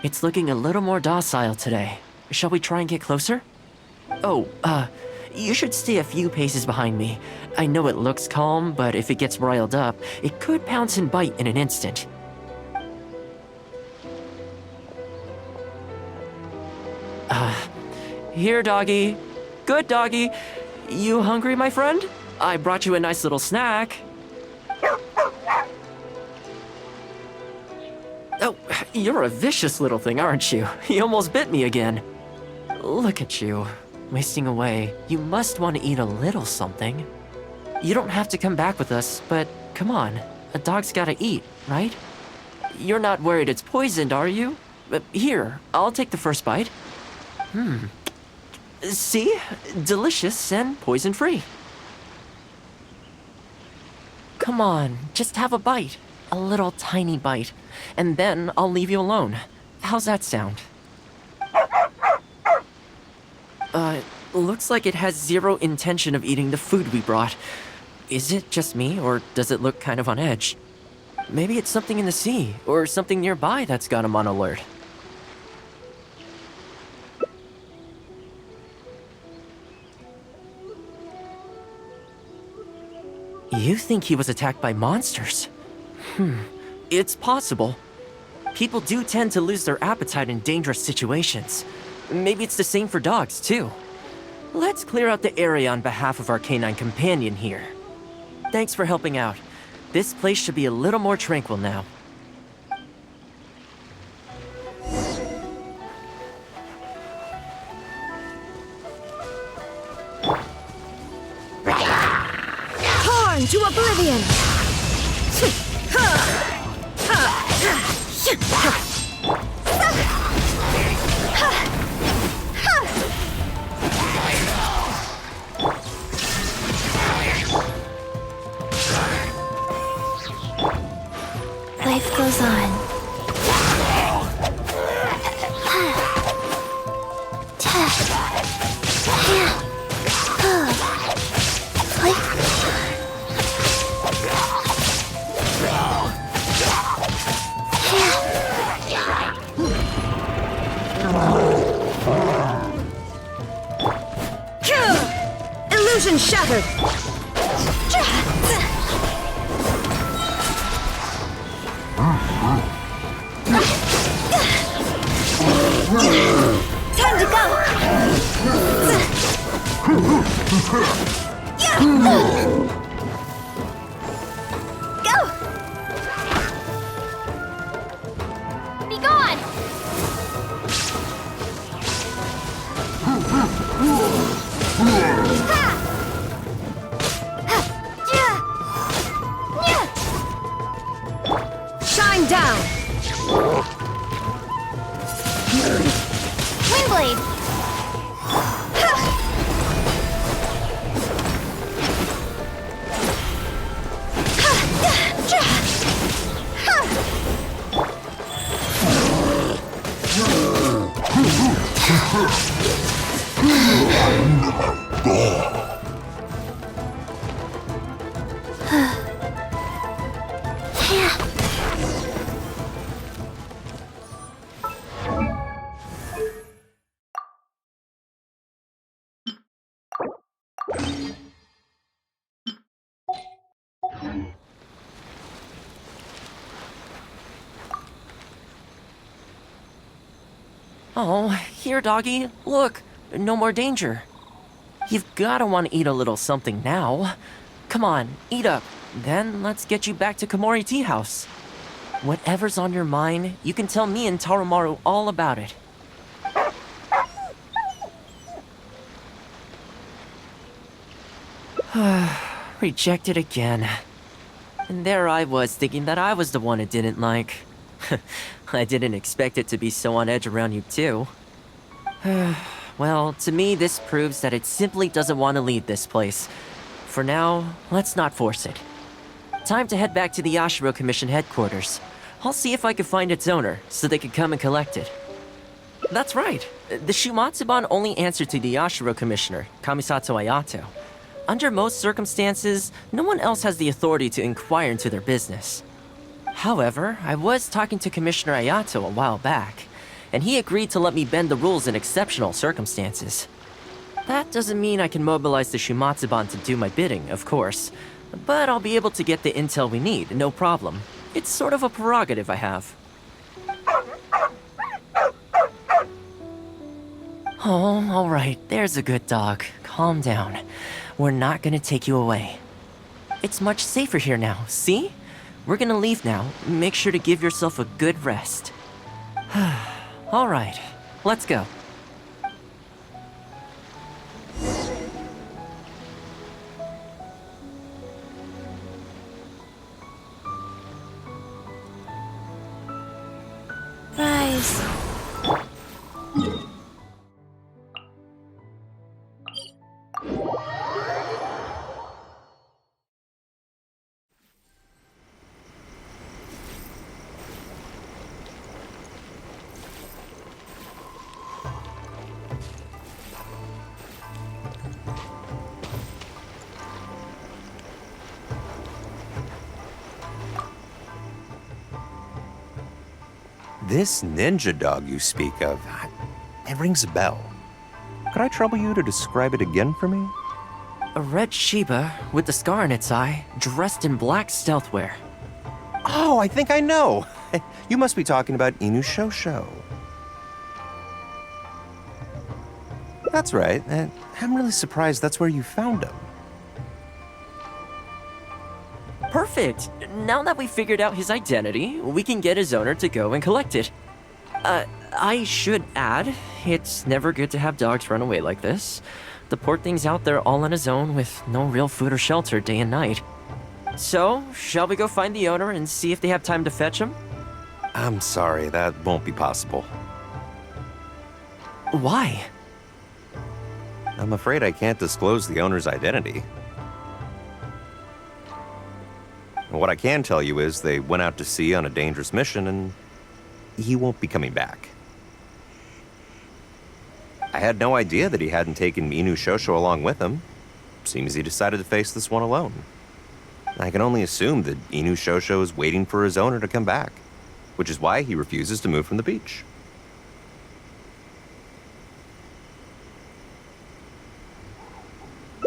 It's looking a little more docile today. Shall we try and get closer? Oh, you should stay a few paces behind me. I know it looks calm, but if it gets riled up, it could pounce and bite in an instant. Here, doggy. Good doggy. You hungry, my friend? I brought you a nice little snack. Oh, you're a vicious little thing, aren't you? You almost bit me again. Look at you, wasting away. You must want to eat a little something. You don't have to come back with us, but come on. A dog's gotta eat, right? You're not worried it's poisoned, are you? Here, I'll take the first bite. See? Delicious and poison-free. Come on, just have a bite. A little tiny bite. And then I'll leave you alone. How's that sound? Looks like it has zero intention of eating the food we brought. Is it just me, or does it look kind of on edge? Maybe it's something in the sea, or something nearby that's got him on alert. You think he was attacked by monsters? It's possible. People do tend to lose their appetite in dangerous situations. Maybe it's the same for dogs, too. Let's clear out the area on behalf of our canine companion here. Thanks for helping out. This place should be a little more tranquil now. Torn to oblivion! Life goes on. Illusion shattered! Time to go! Go! Be gone! Shine down! Windblade! Oh, here, doggy. Look, no more danger. You've gotta want to eat a little something now. Come on, eat up. Then let's get you back to Komori Tea House. Whatever's on your mind, you can tell me and Tarumaru all about it. Rejected again. And there I was thinking that I was the one it didn't like. I didn't expect it to be so on edge around you too. Well, to me this proves that it simply doesn't want to leave this place. For now, let's not force it. Time to head back to the Yashiro Commission headquarters. I'll see if I can find its owner, so they can come and collect it. That's right. The Shumatsuban only answer to the Yashiro Commissioner, Kamisato Ayato. Under most circumstances, no one else has the authority to inquire into their business. However, I was talking to Commissioner Ayato a while back, and he agreed to let me bend the rules in exceptional circumstances. That doesn't mean I can mobilize the Shumatsuban to do my bidding, of course, but I'll be able to get the intel we need, no problem. It's sort of a prerogative I have. Oh, alright, there's a good dog. Calm down. We're not gonna take you away. It's much safer here now, see? We're gonna leave now. Make sure to give yourself a good rest. Alright, let's go. Rise. This ninja dog you speak of, it rings a bell. Could I trouble you to describe it again for me? A red Shiba with the scar in its eye, dressed in black stealth wear. Oh, I think I know. You must be talking about Inu Shosho. That's right. I'm really surprised that's where you found him. Perfect. Now that we figured out his identity, we can get his owner to go and collect it. I should add, it's never good to have dogs run away like this. The poor thing's out there all on his own with no real food or shelter day and night. So, shall we go find the owner and see if they have time to fetch him? I'm sorry, that won't be possible. Why? I'm afraid I can't disclose the owner's identity. What I can tell you is they went out to sea on a dangerous mission and he won't be coming back. I had no idea that he hadn't taken Inu Shosho along with him. Seems he decided to face this one alone. I can only assume that Inu Shosho is waiting for his owner to come back, which is why he refuses to move from the beach.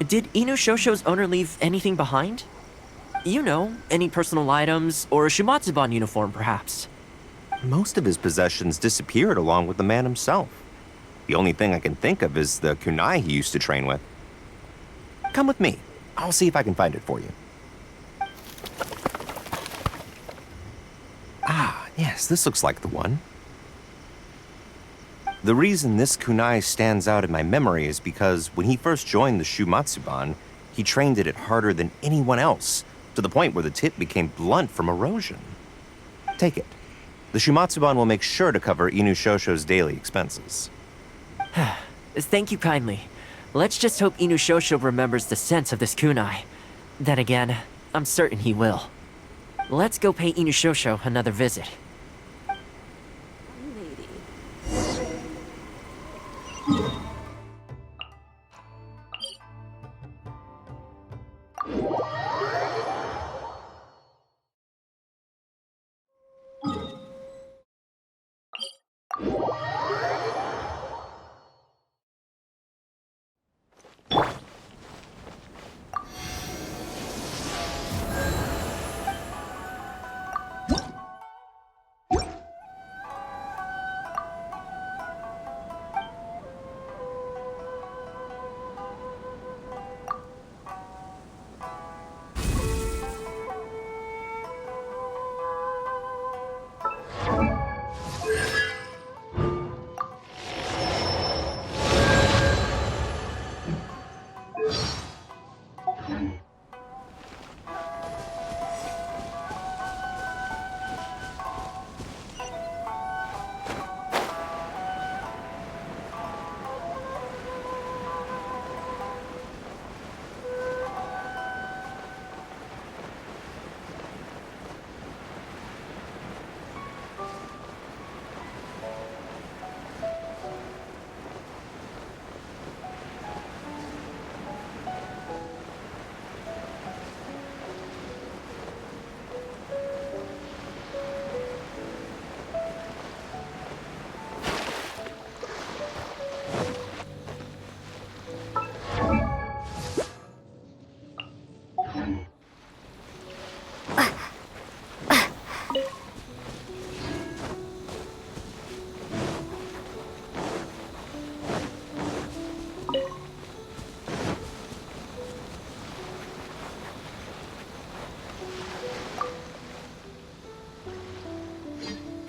Did Inu Shosho's owner leave anything behind? You know, any personal items or a Shumatsuban uniform, perhaps. Most of his possessions disappeared along with the man himself. The only thing I can think of is the kunai he used to train with. Come with me. I'll see if I can find it for you. Ah, yes, this looks like the one. The reason this kunai stands out in my memory is because when he first joined the Shumatsuban, he trained it harder than anyone else, to the point where the tip became blunt from erosion. Take it. The Shumatsuban will make sure to cover Inu Shosho's daily expenses. Thank you kindly. Let's just hope Inu Shosho remembers the sense of this kunai. Then again, I'm certain he will. Let's go pay Inu Shosho another visit.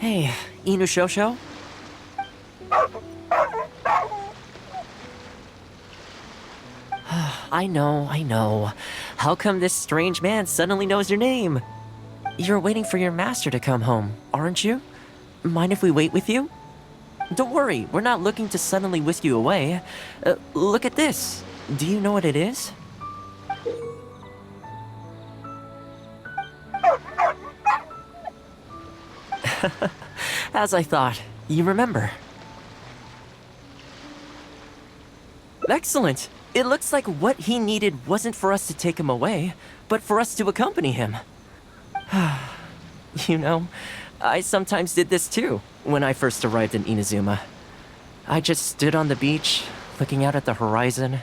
Hey, Inu Shosho? I know. How come this strange man suddenly knows your name? You're waiting for your master to come home, aren't you? mind if we wait with you? Don't worry, we're not looking to suddenly whisk you away. Look at this. Do you know what it is? As I thought, you remember. Excellent. It looks like what he needed wasn't for us to take him away, but for us to accompany him. You know, I sometimes did this too, when I first arrived in Inazuma. I just stood on the beach, looking out at the horizon.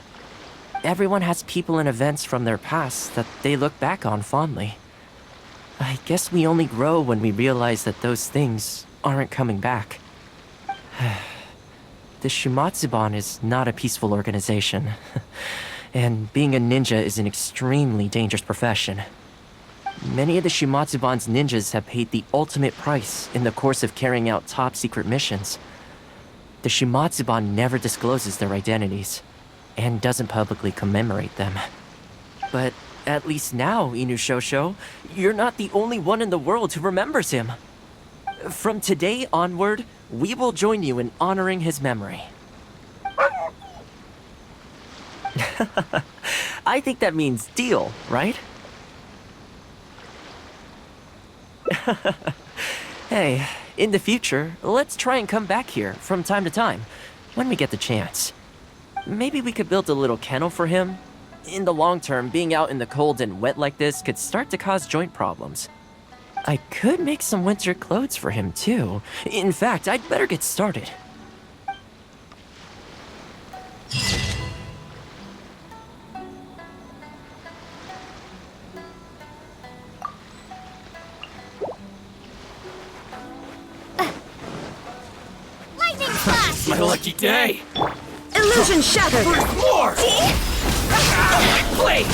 Everyone has people and events from their past that they look back on fondly. I guess we only grow when we realize that those things aren't coming back. The Shumatsuban is not a peaceful organization, and being a ninja is an extremely dangerous profession. Many of the Shumatsuban's ninjas have paid the ultimate price in the course of carrying out top-secret missions. The Shumatsuban never discloses their identities, and doesn't publicly commemorate them. But at least now, Inushosho, you're not the only one in the world who remembers him. From today onward, we will join you in honoring his memory. I think that means deal, right? Hey, in the future, let's try and come back here from time to time, when we get the chance. Maybe we could build a little kennel for him. In the long term, being out in the cold and wet like this could start to cause joint problems. I could make some winter clothes for him, too. In fact, I'd better get started. Lightning flash! My lucky day! Illusion shattered! More! Play!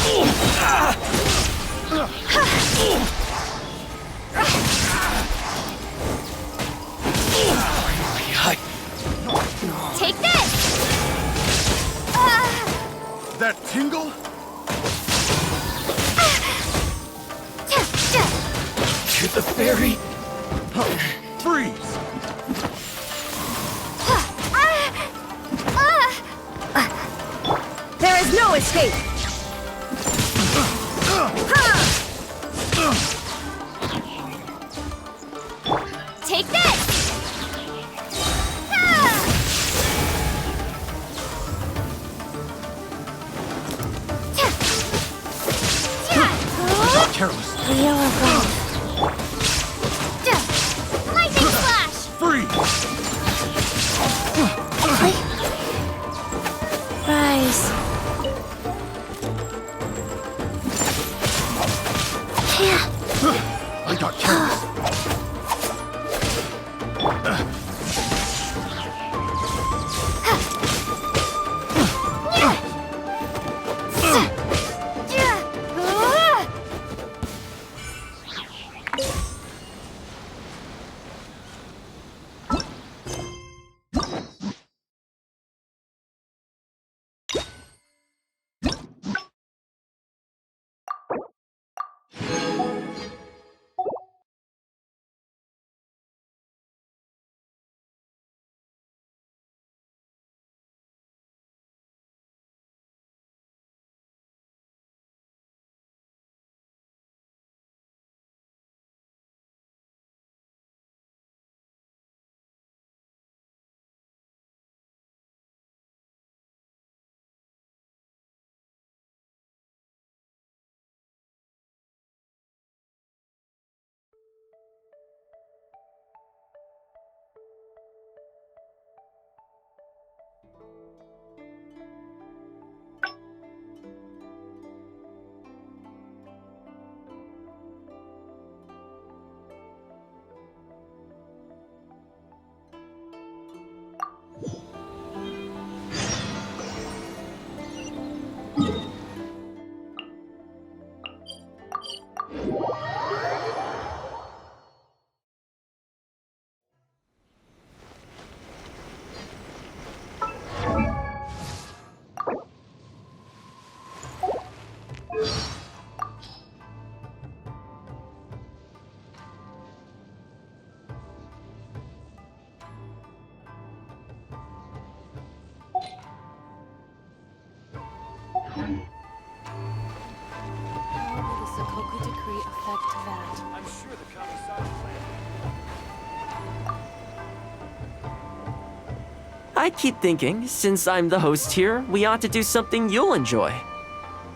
Take this! That tingle? To the fairy! Freeze! There is no escape! Take this! Careless. Lightning flash! Freeze! Rise. I got careless. I keep thinking, since I'm the host here, we ought to do something you'll enjoy.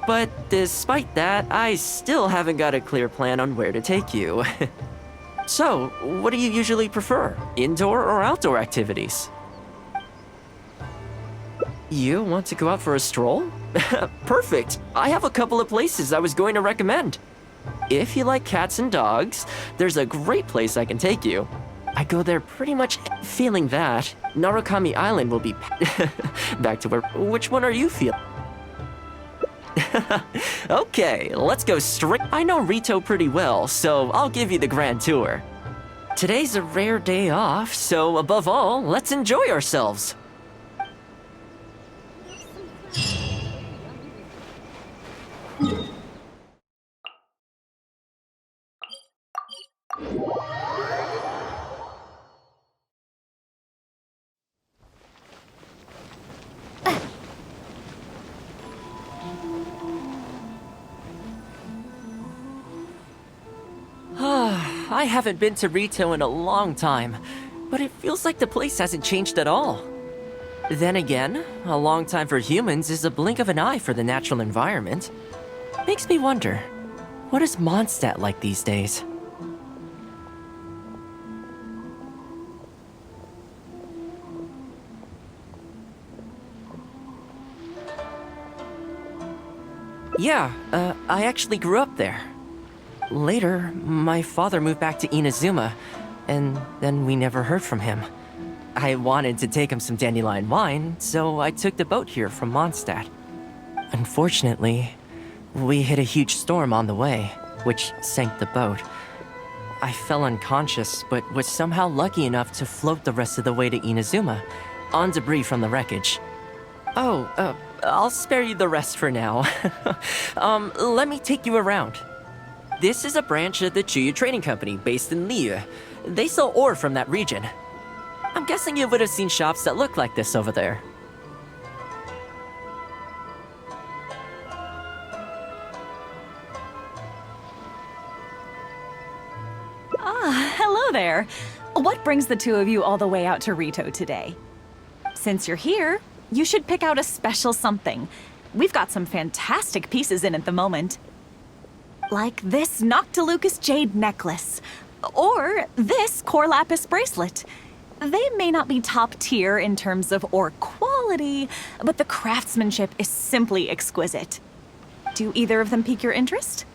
But despite that, I still haven't got a clear plan on where to take you. So, what do you usually prefer? Indoor or outdoor activities? You want to go out for a stroll? Perfect! I have a couple of places I was going to recommend. If you like cats and dogs, there's a great place I can take you. I go there pretty much feeling that. Narukami Island will be back to where. Which one are you feeling? Okay, let's go straight. I know Rito pretty well, so I'll give you the grand tour. Today's a rare day off, so above all, let's enjoy ourselves. I haven't been to Rito in a long time, but it feels like the place hasn't changed at all. Then again, a long time for humans is a blink of an eye for the natural environment. Makes me wonder, what is Mondstadt like these days? Yeah, I actually grew up there. Later, my father moved back to Inazuma, and then we never heard from him. I wanted to take him some dandelion wine, so I took the boat here from Mondstadt. Unfortunately, we hit a huge storm on the way, which sank the boat. I fell unconscious, but was somehow lucky enough to float the rest of the way to Inazuma, on debris from the wreckage. Oh, I'll spare you the rest for now. Let me take you around. This is a branch of the Chuyu Trading Company based in Liu. They sell ore from that region. I'm guessing you would have seen shops that look like this over there. Hello there. What brings the two of you all the way out to Rito today? Since you're here, you should pick out a special something. We've got some fantastic pieces in at the moment. Like this Noctilucus jade necklace, or this core lapis bracelet. They may not be top tier in terms of ore quality, but the craftsmanship is simply exquisite. Do either of them pique your interest?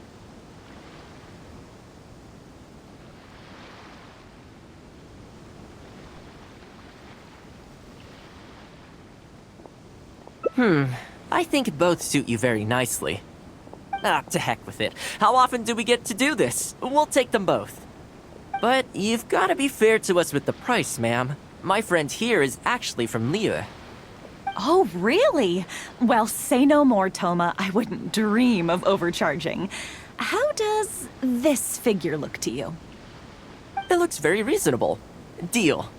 I think both suit you very nicely. Ah, to heck with it. How often do we get to do this? We'll take them both. But you've got to be fair to us with the price, ma'am. My friend here is actually from Liu. Oh, really? Well, say no more, Thoma. I wouldn't dream of overcharging. How does this figure look to you? It looks very reasonable. Deal.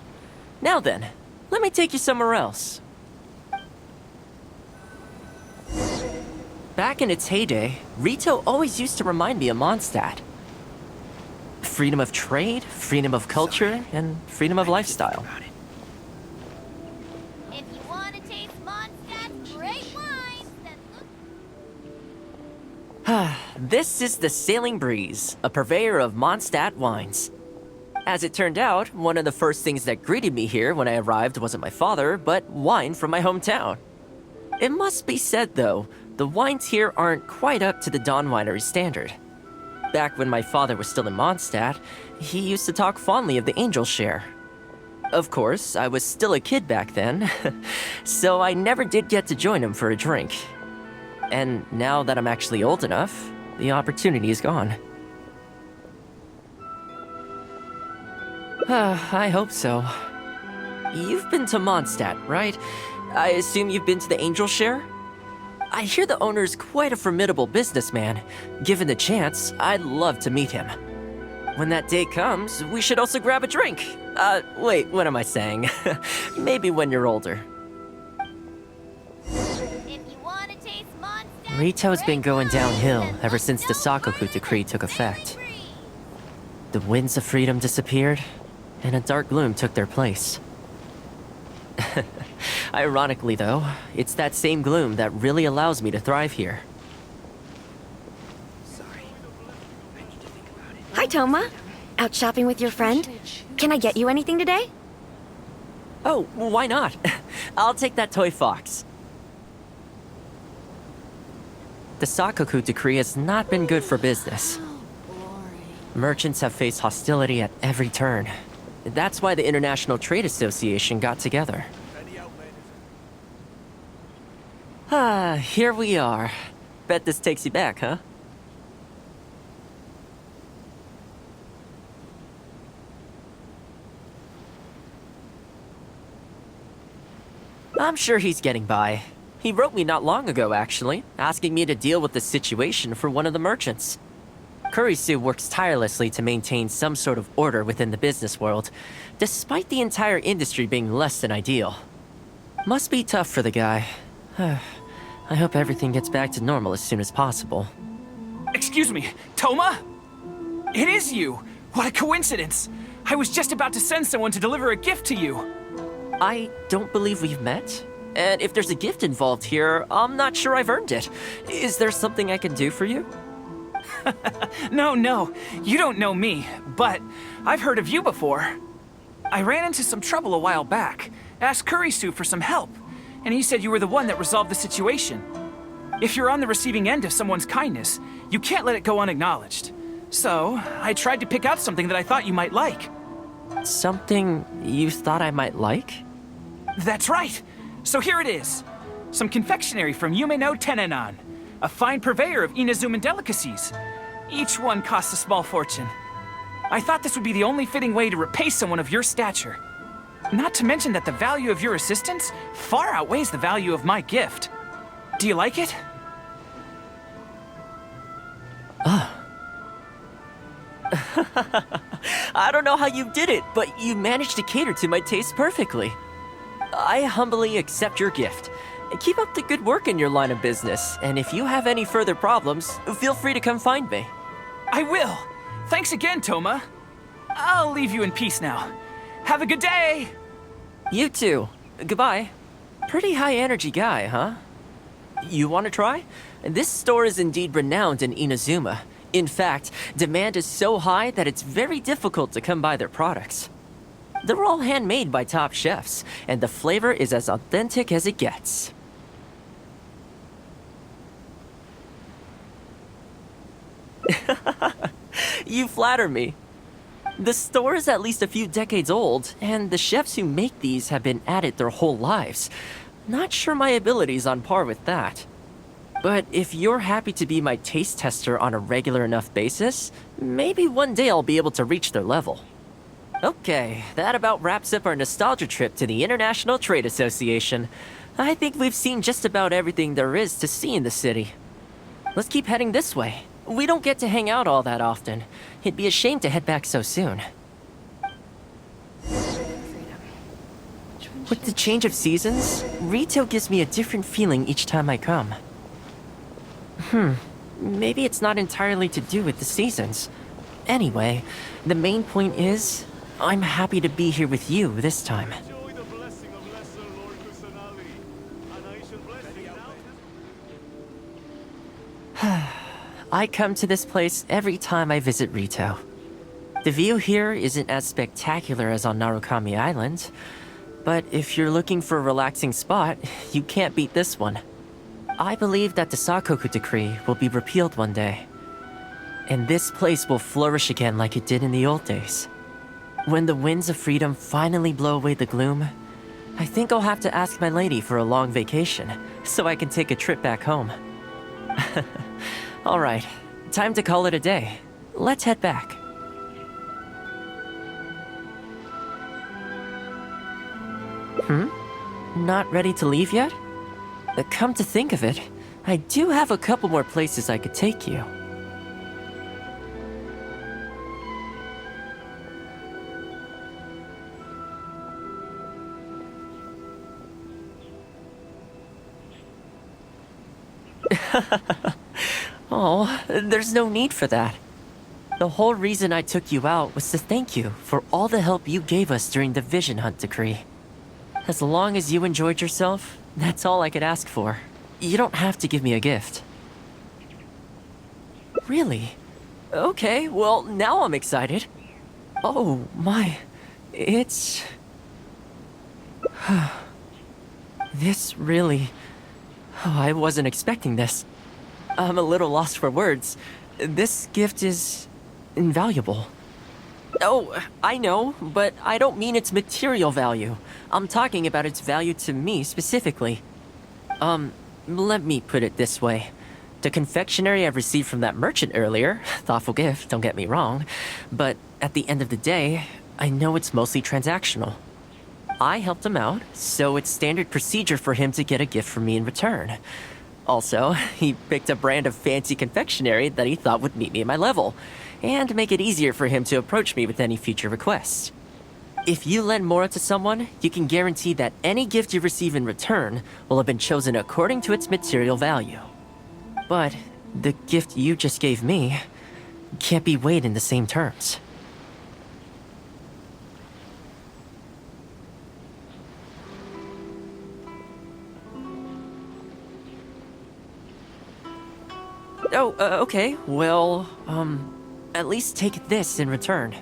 Now then, let me take you somewhere else. Back in its heyday, Rito always used to remind me of Mondstadt. Freedom of trade, freedom of culture, and freedom of lifestyle. If you want to taste Mondstadt's great wine, then look. This is the Sailing Breeze, a purveyor of Mondstadt wines. As it turned out, one of the first things that greeted me here when I arrived wasn't my father, but wine from my hometown. It must be said, though, the wines here aren't quite up to the Dawn Winery standard. Back when my father was still in Mondstadt, he used to talk fondly of the Angel Share. Of course, I was still a kid back then, so I never did get to join him for a drink. And now that I'm actually old enough, the opportunity is gone. I hope so. You've been to Mondstadt, right? I assume you've been to the Angel Share? I hear the owner's quite a formidable businessman. Given the chance, I'd love to meet him. When that day comes, we should also grab a drink. Wait, what am I saying? Maybe when you're older. If you want to taste Mondstadt, Rito's been going downhill ever since the Sakoku decree took effect. The winds of freedom disappeared, and a dark gloom took their place. Ironically, though, it's that same gloom that really allows me to thrive here. Hi, Thoma. Out shopping with your friend? Can I get you anything today? Oh, why not? I'll take that toy fox. The Sakoku decree has not been good for business. Merchants have faced hostility at every turn. That's why the International Trade Association got together. Ah, here we are. Bet this takes you back, huh? I'm sure he's getting by. He wrote me not long ago, actually, asking me to deal with the situation for one of the merchants. Kurisu works tirelessly to maintain some sort of order within the business world, despite the entire industry being less than ideal. Must be tough for the guy. I hope everything gets back to normal as soon as possible. Excuse me, Thoma? It is you! What a coincidence! I was just about to send someone to deliver a gift to you. I don't believe we've met. And if there's a gift involved here, I'm not sure I've earned it. Is there something I can do for you? No, you don't know me, but I've heard of you before. I ran into some trouble a while back, asked Kurisu for some help, and he said you were the one that resolved the situation. If you're on the receiving end of someone's kindness, you can't let it go unacknowledged. So, I tried to pick out something that I thought you might like. Something you thought I might like? That's right! So here it is. Some confectionery from Yume no Tenenan, a fine purveyor of Inazuman delicacies. Each one costs a small fortune. I thought this would be the only fitting way to repay someone of your stature. Not to mention that the value of your assistance far outweighs the value of my gift. Do you like it? I don't know how you did it, but you managed to cater to my taste perfectly. I humbly accept your gift. Keep up the good work in your line of business, and if you have any further problems, feel free to come find me. I will! Thanks again, Thoma. I'll leave you in peace now. Have a good day! You too. Goodbye. Pretty high-energy guy, huh? You want to try? This store is indeed renowned in Inazuma. In fact, demand is so high that it's very difficult to come by their products. They're all handmade by top chefs, and the flavor is as authentic as it gets. You flatter me. The store is at least a few decades old, and the chefs who make these have been at it their whole lives. Not sure my ability's on par with that. But if you're happy to be my taste tester on a regular enough basis, maybe one day I'll be able to reach their level. Okay, that about wraps up our nostalgia trip to the International Trade Association. I think we've seen just about everything there is to see in the city. Let's keep heading this way. We don't get to hang out all that often. It'd be a shame to head back so soon. With the change of seasons, retail gives me a different feeling each time I come. Maybe it's not entirely to do with the seasons. Anyway, the main point is, I'm happy to be here with you this time. I come to this place every time I visit Rito. The view here isn't as spectacular as on Narukami Island, but if you're looking for a relaxing spot, you can't beat this one. I believe that the Sakoku decree will be repealed one day, and this place will flourish again like it did in the old days. When the winds of freedom finally blow away the gloom, I think I'll have to ask my lady for a long vacation, so I can take a trip back home. Alright, time to call it a day. Let's head back. Not ready to leave yet? Come to think of it, I do have a couple more places I could take you. Oh, there's no need for that. The whole reason I took you out was to thank you for all the help you gave us during the Vision Hunt decree. As long as you enjoyed yourself, that's all I could ask for. You don't have to give me a gift. Really? Okay, well, now I'm excited. Oh, my. It's... This really... Oh, I wasn't expecting this. I'm a little lost for words. This gift is... invaluable. Oh, I know, but I don't mean its material value. I'm talking about its value to me specifically. Let me put it this way. The confectionery I received from that merchant earlier, thoughtful gift, don't get me wrong, but at the end of the day, I know it's mostly transactional. I helped him out, so it's standard procedure for him to get a gift from me in return. Also, he picked a brand of fancy confectionery that he thought would meet me at my level, and make it easier for him to approach me with any future requests. If you lend Mora to someone, you can guarantee that any gift you receive in return will have been chosen according to its material value. But the gift you just gave me can't be weighed in the same terms. Oh, okay. Well, at least take this in return.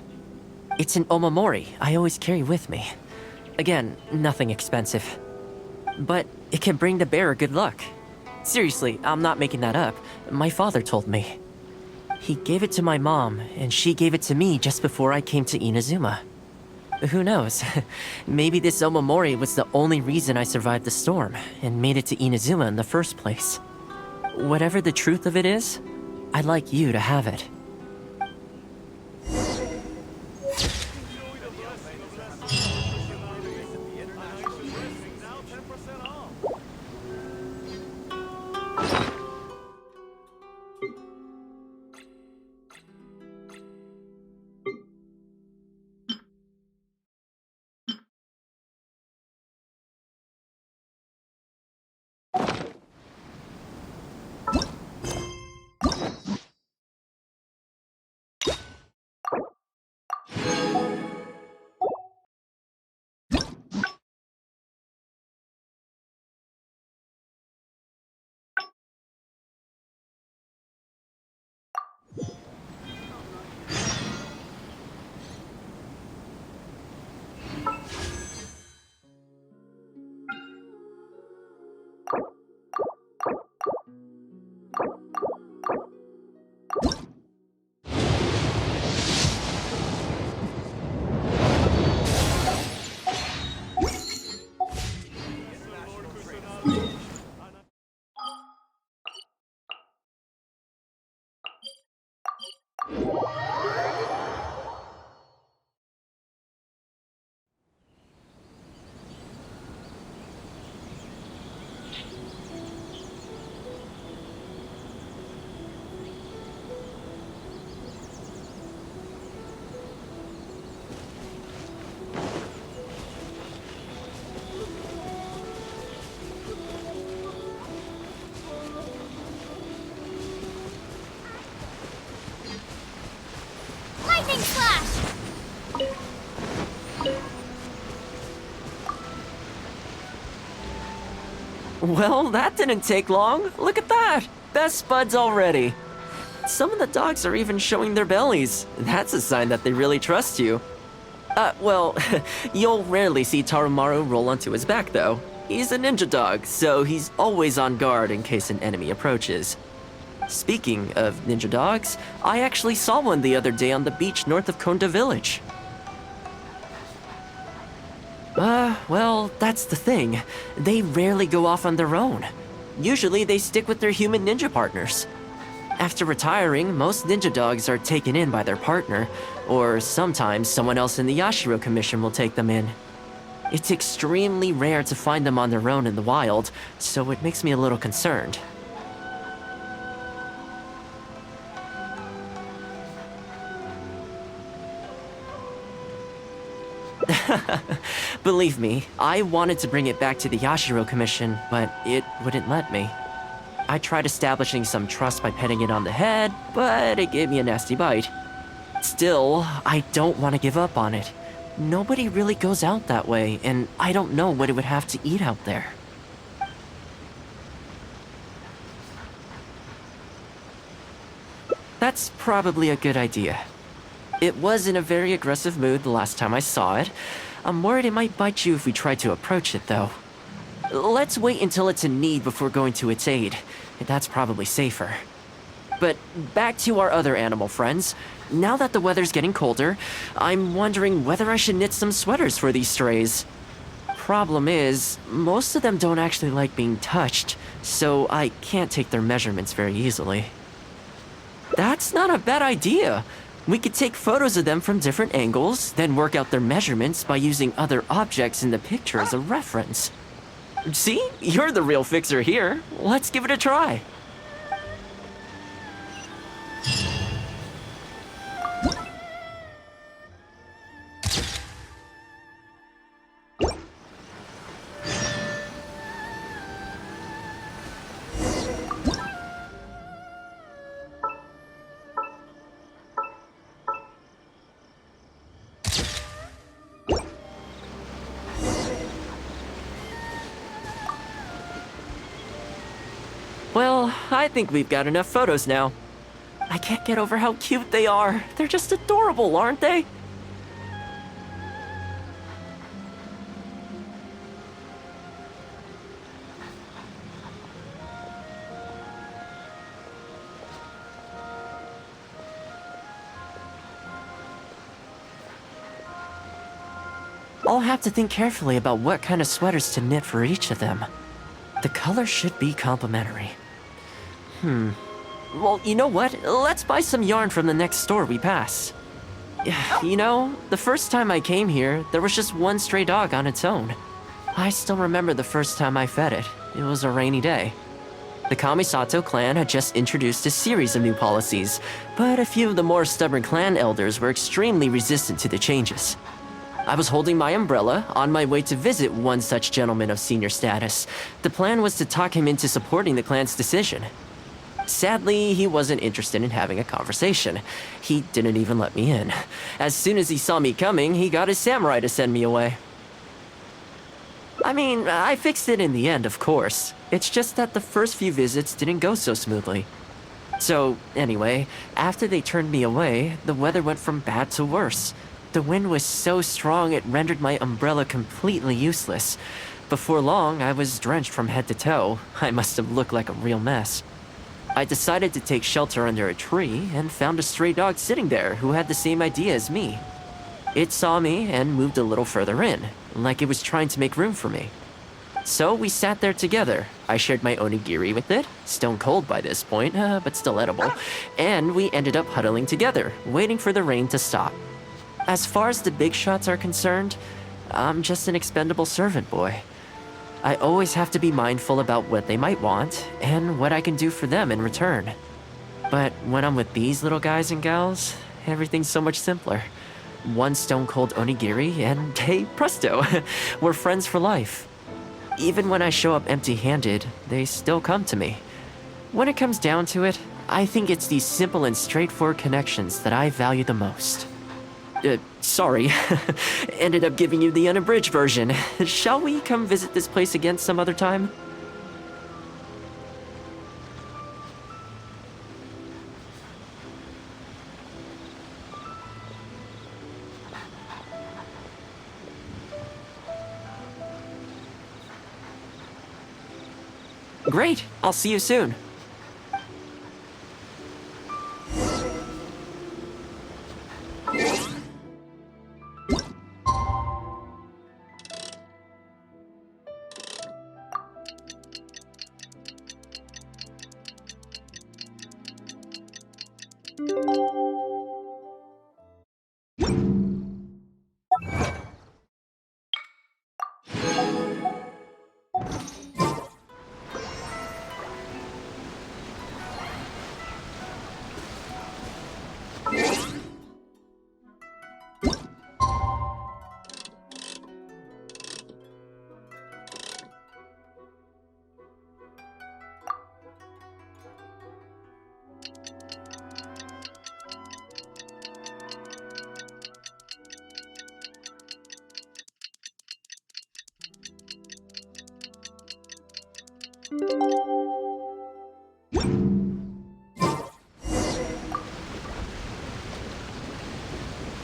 It's an omamori I always carry with me. Again, nothing expensive. But it can bring the bearer good luck. Seriously, I'm not making that up. My father told me. He gave it to my mom, and she gave it to me just before I came to Inazuma. Who knows? Maybe this omamori was the only reason I survived the storm and made it to Inazuma in the first place. Whatever the truth of it is, I'd like you to have it. Lightning slash! Well, that didn't take long. Look at that! Best buds already. Some of the dogs are even showing their bellies. That's a sign that they really trust you. Well, you'll rarely see Tarumaru roll onto his back, though. He's a ninja dog, so he's always on guard in case an enemy approaches. Speaking of ninja dogs, I actually saw one the other day on the beach north of Konda Village. Well, that's the thing. They rarely go off on their own. Usually they stick with their human ninja partners. After retiring, most ninja dogs are taken in by their partner, or sometimes someone else in the Yashiro Commission will take them in. It's extremely rare to find them on their own in the wild, so it makes me a little concerned. Believe me, I wanted to bring it back to the Yashiro Commission, but it wouldn't let me. I tried establishing some trust by petting it on the head, but it gave me a nasty bite. Still, I don't want to give up on it. Nobody really goes out that way, and I don't know what it would have to eat out there. That's probably a good idea. It was in a very aggressive mood the last time I saw it. I'm worried it might bite you if we try to approach it, though. Let's wait until it's in need before going to its aid. That's probably safer. But back to our other animal friends. Now that the weather's getting colder, I'm wondering whether I should knit some sweaters for these strays. Problem is, most of them don't actually like being touched, so I can't take their measurements very easily. That's not a bad idea. We could take photos of them from different angles, then work out their measurements by using other objects in the picture as a reference. See? You're the real fixer here. Let's give it a try. Well, I think we've got enough photos now. I can't get over how cute they are. They're just adorable, aren't they? I'll have to think carefully about what kind of sweaters to knit for each of them. The color should be complementary. Well, you know what? Let's buy some yarn from the next store we pass. You know, the first time I came here, there was just one stray dog on its own. I still remember the first time I fed it. It was a rainy day. The Kamisato clan had just introduced a series of new policies, but a few of the more stubborn clan elders were extremely resistant to the changes. I was holding my umbrella, on my way to visit one such gentleman of senior status. The plan was to talk him into supporting the clan's decision. Sadly, he wasn't interested in having a conversation. He didn't even let me in. As soon as he saw me coming, he got his samurai to send me away. I mean, I fixed it in the end, of course. It's just that the first few visits didn't go so smoothly. So, anyway, after they turned me away, the weather went from bad to worse. The wind was so strong it rendered my umbrella completely useless. Before long, I was drenched from head to toe. I must have looked like a real mess. I decided to take shelter under a tree and found a stray dog sitting there who had the same idea as me. It saw me and moved a little further in, like it was trying to make room for me. So we sat there together. I shared my onigiri with it, stone cold by this point, but still edible, and we ended up huddling together, waiting for the rain to stop. As far as the big shots are concerned, I'm just an expendable servant boy. I always have to be mindful about what they might want and what I can do for them in return. But when I'm with these little guys and gals, everything's so much simpler. One stone-cold onigiri and, hey, presto, we're friends for life. Even when I show up empty-handed, they still come to me. When it comes down to it, I think it's these simple and straightforward connections that I value the most. Sorry. Ended up giving you the unabridged version. Shall we come visit this place again some other time? Great. I'll see you soon.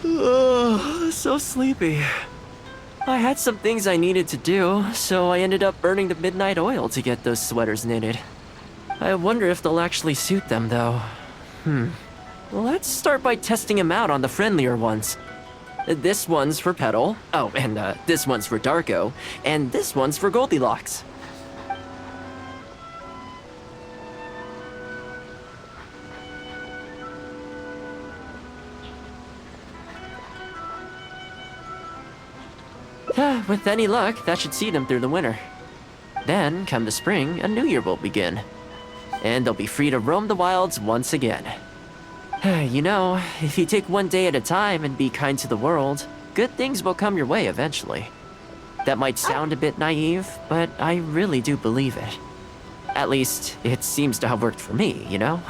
Oh, so sleepy. I had some things I needed to do, so I ended up burning the midnight oil to get those sweaters knitted. I wonder if they'll actually suit them, though. Let's start by testing them out on the friendlier ones. This one's for Petal. Oh, and this one's for Darko. And this one's for Goldilocks. With any luck, that should see them through the winter. Then, come the spring, a new year will begin. And they'll be free to roam the wilds once again. You know, if you take one day at a time and be kind to the world, good things will come your way eventually. That might sound a bit naive, but I really do believe it. At least, it seems to have worked for me, you know?